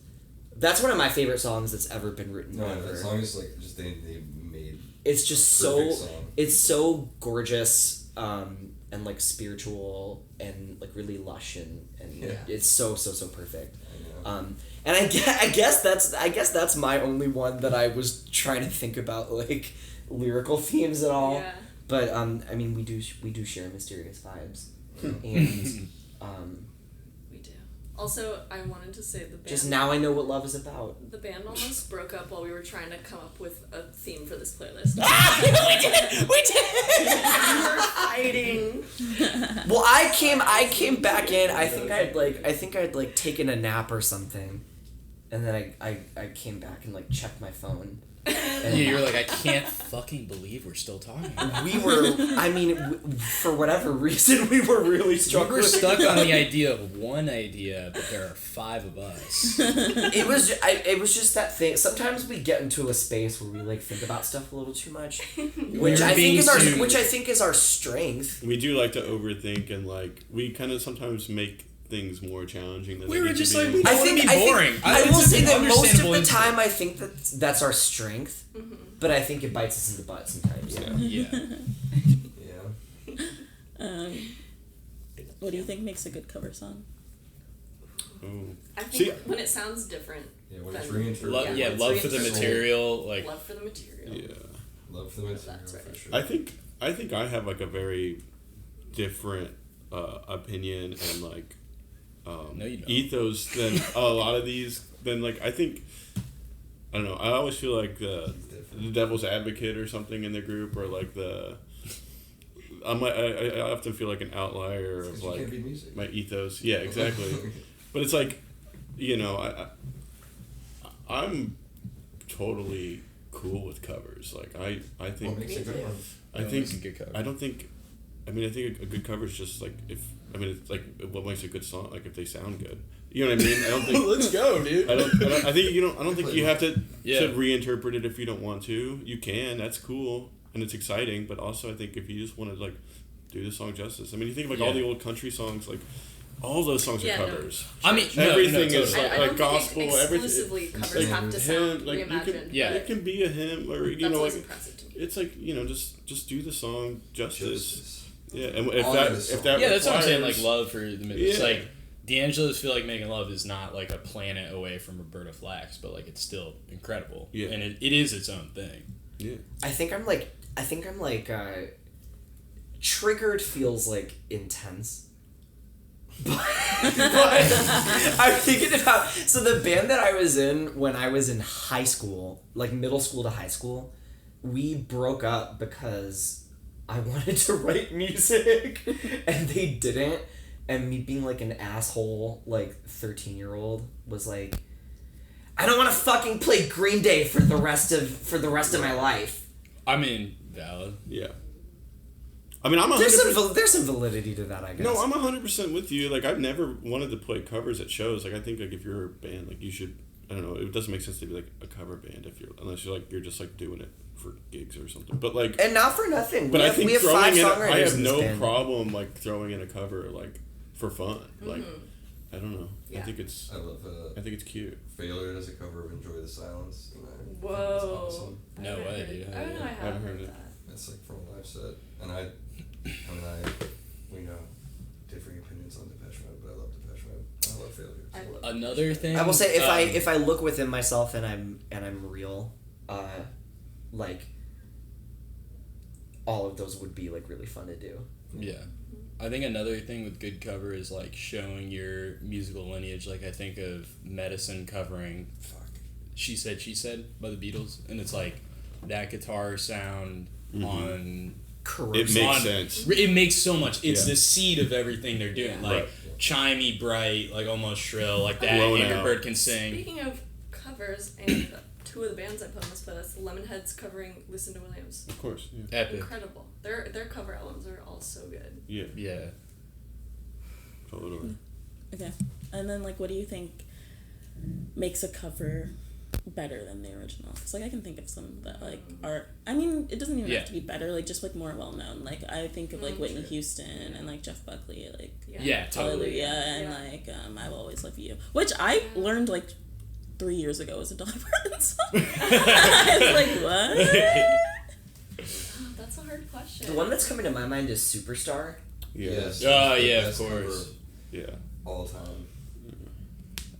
That's one of my favorite songs that's ever been written ever. That song is like just they made. It's just it's so gorgeous, and like spiritual and like really lush and it's so perfect. And I guess that's my only one that I was trying to think about like lyrical themes at all. Yeah. But I mean we do share Mysterious Vibes, and We do. Also, I wanted to say the band. just now I know what love is about. The band almost broke up while we were trying to come up with a theme for this playlist. We did. We were fighting. Well, I came back in. I think I'd taken a nap or something, and then I came back and like checked my phone. And you were like, I can't fucking believe we're still talking. We were. I mean, for whatever reason, we were really We struggling. were stuck on the idea of one idea, but there are 5 of us. It was just that thing. Sometimes we get into a space where we like think about stuff a little too much, which I think is our strength. We do like to overthink, and like we kind of sometimes make things more challenging than We they were need just to be. like, we don't want to be boring. I will say that most of understandable the time I think that's our strength, but I think it bites us in the butt sometimes. Yeah. What do you think makes a good cover song? Oh. I think when it sounds different. Yeah, when it's then- reinterpreted. Love for the material, like Love for the material. Yeah. Love for the material, That's right. for sure. I think I have like a very different opinion and like No, you don't. ethos than a lot of these. Then like I don't know. I always feel like the devil's advocate or something in the group, or like I often feel like an outlier of You like can't read music. my ethos. Yeah, exactly. But it's like, I'm totally cool with covers. Like I think What makes a good one? I No, think it's a good cover. I think a good cover is just like it's like what makes a good song, like if they sound good. You know what I mean? I don't think. Let's go, dude. I don't think I don't think you have to Yeah. reinterpret it if you don't want to. You can. That's cool and it's exciting. But also, I think if you just want to like do the song justice. I mean, you think of like all the old country songs, like all those songs Yeah, are no. covers. I mean, Everything is totally. I don't like gospel. think exclusively Everything. covers have to sound Like you reimagined. can, Yeah. it can be a hymn or That's like always impressive to me. it's like just do the song justice. Justice. Yeah, and if Honor the song. that Yeah, that's what I'm saying. Like requires- love for the it's Yeah. like D'Angelo's "Feel Like Making Love" is not like a planet away from Roberta Flack's, but like it's still incredible. Yeah. And it is its own thing. Yeah. I think I'm like Triggered feels like intense. but I'm thinking about, so the band that I was in when I was in high school, like middle school to high school, we broke up because I wanted to write music and they didn't, and me being like an asshole like 13-year-old was like, I don't want to fucking play Green Day for the rest of my life. I mean, valid. Yeah. I mean, I'm 100%... There's some validity to that, I guess. No, I'm 100% with you. Like, I've never wanted to play covers at shows. Like, I think, like, if you're a band, like, you should... I don't know. It doesn't make sense to be, like, a cover band unless you're just, like, doing it for gigs or something. But, like... And not for nothing. But we I have, think we have throwing 5 in... songwriters I have in this no band. problem, like, throwing in a cover, like, for fun. Like, I don't know. Yeah. I think it's... I love it's cute. Failure does a cover of Enjoy the Silence. And I Whoa. think it's awesome. No way, dude. I don't know. I haven't heard it. that. It's like from a live set. And we know differing opinions on Depeche Mode, but I love Depeche Mode. I love Failure. I love Another thing I will say if I look within myself and I'm real, like all of those would be like really fun to do. Yeah. I think another thing with good cover is like showing your musical lineage. Like I think of Medicine covering She Said by the Beatles, and it's like that guitar sound on It makes sense. It makes so much. It's the seed of everything they're doing. Like Right. chimey, bright, like almost shrill, like that Blown Angry out. Bird can sing. Speaking of covers, and 2 of the bands I put on this playlist, Lemonhead's covering Lucinda Williams. Of course. Yeah. Epic. Incredible. Their cover albums are all so good. Yeah. Yeah. Totally. Okay. And then, like, what do you think makes a cover better than the original? Because, like, I can think of some that, like, are... I mean, it doesn't even have to be better, like, just, like, more well-known. Like, I think of, like, Whitney Houston and, like, Jeff Buckley, like... Yeah, totally. Hallelujah, and, like, I Will Always Love You. Which I learned, like, 3 years ago was a Dolly Parton song. I was like, what? That's a hard question. The one that's coming to my mind is Superstar. Yeah. Yes. Oh, The yeah, of best course. cover Yeah. all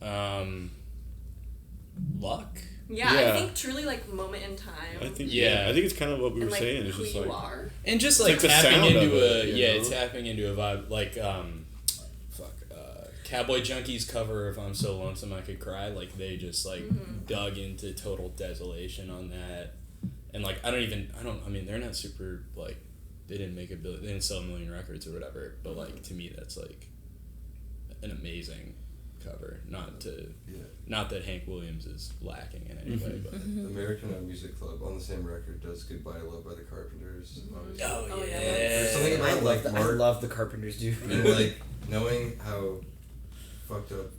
time. Luck. Yeah, Yeah. I think truly like moment in time. I think. Yeah. I think it's kind of what we and, were like, saying. It's who just you like. are. And just It's like like the tapping sound into of it, a you know? tapping into a vibe like Cowboy Junkies cover of I'm So Lonesome I Could Cry, like they just like dug into total desolation on that. And like I mean they're not super like they didn't sell 1 million records or whatever, but like to me that's like an amazing cover. Not that Hank Williams is lacking in any way, but American Music Club on the same record does Goodbye Love by the Carpenters. Oh, yeah. There's something about I love the Carpenters, dude. and like knowing how fucked up,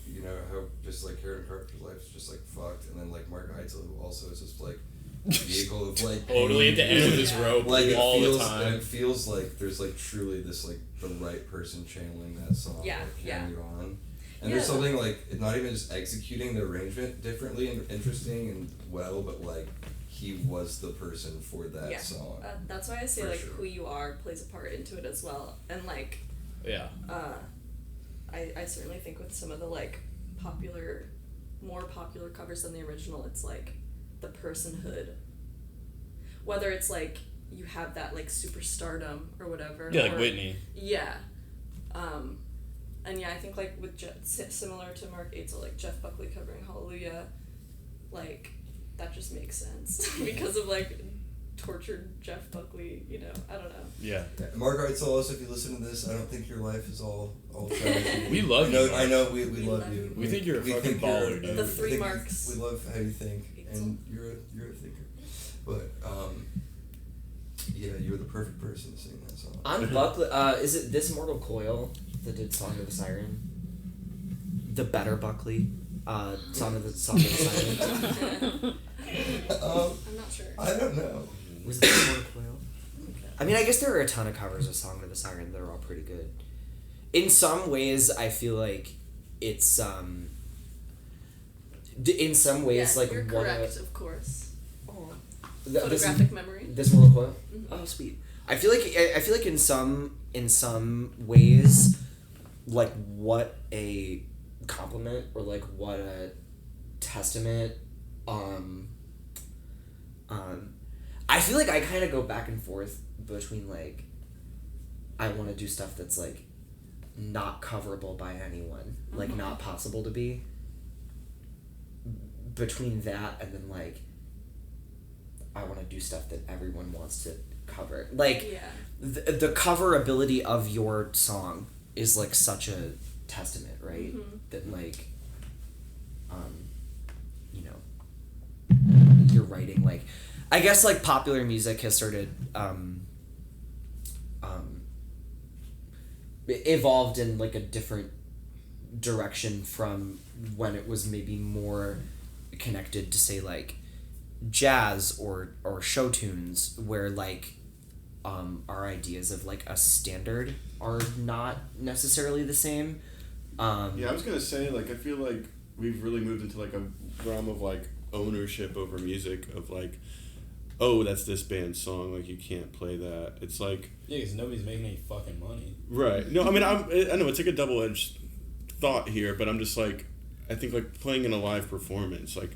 you know, how just like Karen Carpenter's life is just like fucked, and then like Mark Heitzel, who also is just like a vehicle of like totally at the end of this rope like it all feels, the time. and it feels like there's like truly this like the right person channeling that song, Yeah, like, yeah. carrying it on. And there's something like not even just executing the arrangement differently and interesting and well, but like he was the person for that song. That's why I say For like sure. who you are plays a part into it as well, and like Yeah. I certainly think with some of the like more popular covers than the original, it's like the personhood. Whether it's like you have that like superstardom or whatever. Yeah, like or, Whitney. Yeah. And yeah, I think like with similar to Mark Eitzel, like Jeff Buckley covering Hallelujah, like that just makes sense because of like tortured Jeff Buckley, you know, I don't know. Yeah. Mark Heitzel, also, if you listen to this, I don't think your life is all tragedy. We love you. I know, we love you. We think you're a fucking think baller, dude. The I three think marks. We love how you think, and Heitzel. you're a thinker. But yeah, you're the perfect person to sing that song. On Buckley, is it This Mortal Coil that did Song of the Siren? The better Buckley, Song of the Siren. I'm not sure. I don't know. Was it This Mortal Coil? I mean, I guess there are a ton of covers of Song of the Siren that are all pretty good. In some ways, I feel like it's in some ways like you're one correct, of of course. this, Photographic memory. This Mortal Coil. Mm-hmm. Oh, sweet. I feel like in some ways, like what a compliment or like what a testament. I feel like I kind of go back and forth between like I want to do stuff that's like not coverable by anyone, like not possible to be. Between that and then like I want to do stuff that everyone wants to cover, like the coverability of your song is like such a testament, right? That like you know, you're writing, like I guess like popular music has started evolved in like a different direction from when it was maybe more connected to say like jazz or show tunes, where like our ideas of like a standard are not necessarily the same. Yeah, I was gonna say, like, I feel like we've really moved into like a realm of like ownership over music, of like, oh, that's this band's song, like you can't play that. It's like, yeah, because nobody's making any fucking money. Right. No, I mean, I know it's like a double-edged thought here, but I'm just like, I think like playing in a live performance, like,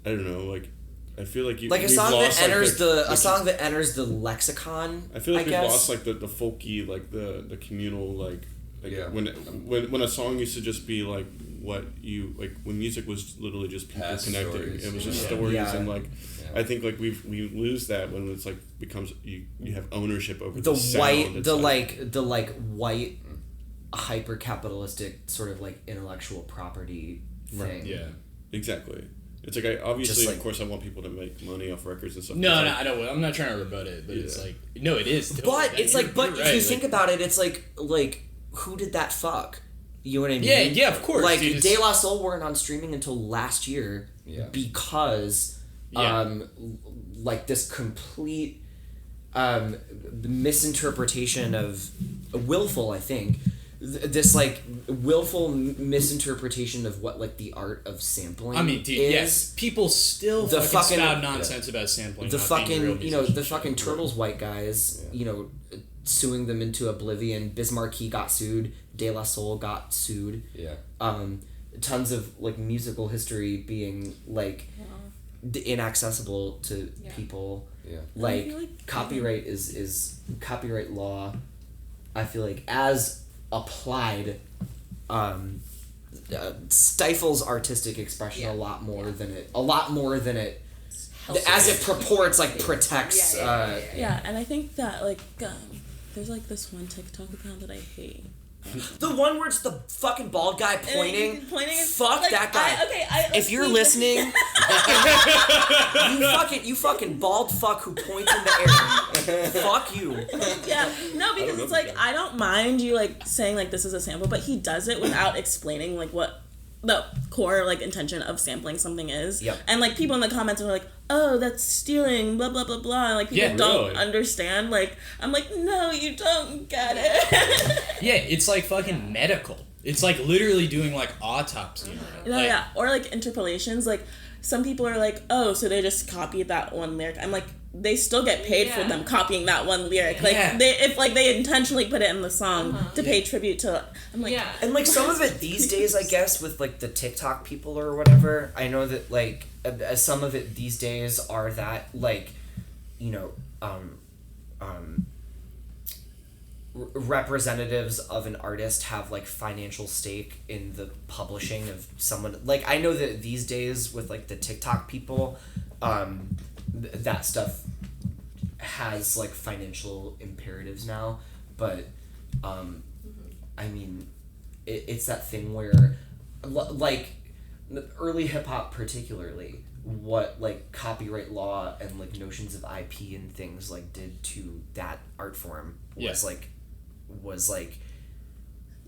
I don't know, like, I feel like like a song that enters a song that enters the lexicon. I feel like we've lost like the folky, like the communal, like when a song used to just be like what you like, when music was literally just people Past connecting. stories. It was just stories and like. I think like we lose that when it's like becomes you have ownership over the white sound. the white hyper capitalistic sort of like intellectual property thing. Right. Yeah. Exactly. It's like obviously like, of course I want people to make money off records and stuff. No, I don't. I'm not trying to rebut it, but it's like no, it is. Totally but that. It's like, but if you think about it, it's like who did that fuck? You know what I mean? Yeah, of course. Like De La Soul weren't on streaming until last year because. Like this complete misinterpretation of willful, I think, this like willful misinterpretation of what like the art of sampling. I mean, dude, is. yes, people still fucking spout nonsense about sampling. The fucking the fucking Turtles white guys, suing them into oblivion. Biz Markie got sued. De La Soul got sued. Yeah. Tons of like musical history being like. Inaccessible to people. Like copyright is copyright law, I feel like as applied stifles artistic expression a lot more than it as it purports like protects and I think that like there's like this one TikTok account that I hate. The one where it's the fucking bald guy pointing fuck like, that guy. If you're listening, you fucking bald fuck who points in the air. Fuck you. Yeah, no, because it's like I don't mind you like saying like this is a sample, but he does it without explaining like what the core like intention of sampling something is. Yep. And like people in the comments are like, oh, that's stealing, blah blah blah blah. And, like people don't understand. Like I'm like, no, you don't get it. Yeah, it's like fucking medical. It's like literally doing like autopsy. Yeah, or like interpolations. Like some people are like, oh, so they just copied that one lyric. I'm like, they still get paid for them copying that one lyric. Like they intentionally put it in the song to pay tribute to. I'm like, and like some of it these days, I guess, with like the TikTok people or whatever. I know that like some of it these days are that like, representatives of an artist have like financial stake in the publishing of someone. Like I know that these days with like the TikTok people, that stuff has like financial imperatives now, but I mean it's that thing where like early hip-hop particularly, what like copyright law and like notions of IP and things like did to that art form was like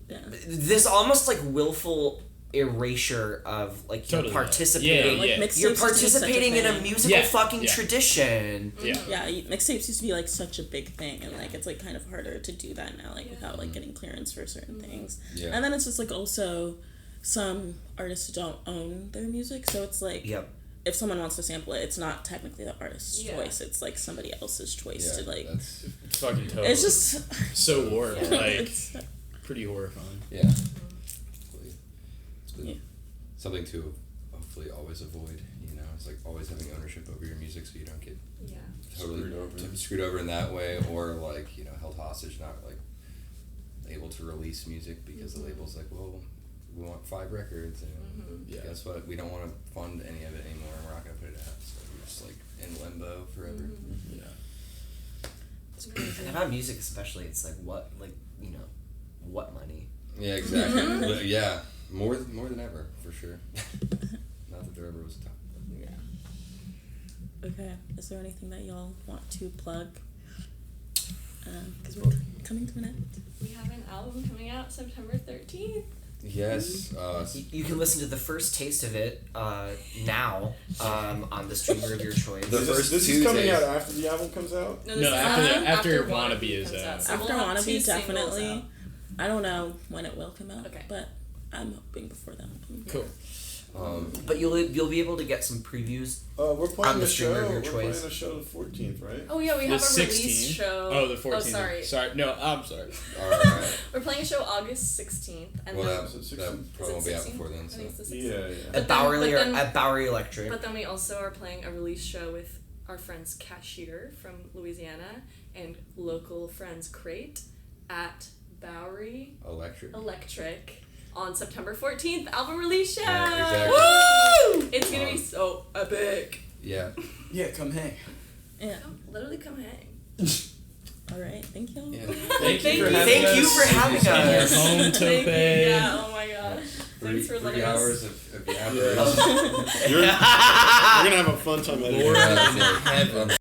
this almost like willful erasure of like you're participating you're participating in a musical fucking tradition. Mixtapes used to be like such a big thing, and like it's like kind of harder to do that now, like without like getting clearance for certain things. And then it's just like also some artists don't own their music, so it's like if someone wants to sample it, it's not technically the artist's choice. It's like somebody else's choice to like. It's fucking total. It's just so warped. Like it's pretty horrifying. Yeah. It's something to hopefully always avoid. It's like always having ownership over your music, so you don't get totally screwed over in that way, or like held hostage, not like able to release music because the label's like, well, we want 5 records, and guess what? We don't want to fund any of it anymore, and we're not going to put it out. So we're just like in limbo forever. Yeah. It's crazy. And about music especially, it's like what money? Yeah, exactly. But yeah, more than ever, for sure. Not that there ever was a time. Yeah. Okay. Is there anything that y'all want to plug? Because we're coming to an end. We have an album coming out September 13th. Yes. You can listen to the first taste of it now on the streamer of your choice. This is coming out after the album comes out? No, No, after Wannabe is comes out. So After we'll have 2 Wannabe, singles definitely. out. I don't know when it will come out, Okay. but I'm hoping before that. Cool. But you'll be able to get some previews. We're playing On the a streamer show. of your We're choice. playing a show the 14th, right? Oh yeah, we have The a release 16th. show. Oh, the 14th. Oh, sorry. Sorry. No, I'm sorry. Alright. We're playing a show August 16th, and Well, then that Is it probably won't be out 16? before then. I So. think it's the 16th. Yeah. At Bowery but then- at Bowery Electric. But then we also are playing a release show with our friends Cashier from Louisiana and local friends Crate at Bowery Electric on September 14th, album release show. Yeah, exactly. Woo! It's gonna be so epic. Yeah. Yeah, come hang. Yeah. Literally come hang. All right. Thank you. Yeah. Thank you for you. having us. Thank you for having In your us. home, Thank you. Tope. Yeah, oh my gosh. Thanks for 3 letting hours us. of Yeah. yapping. You're gonna have a fun time editing. Lord in heaven.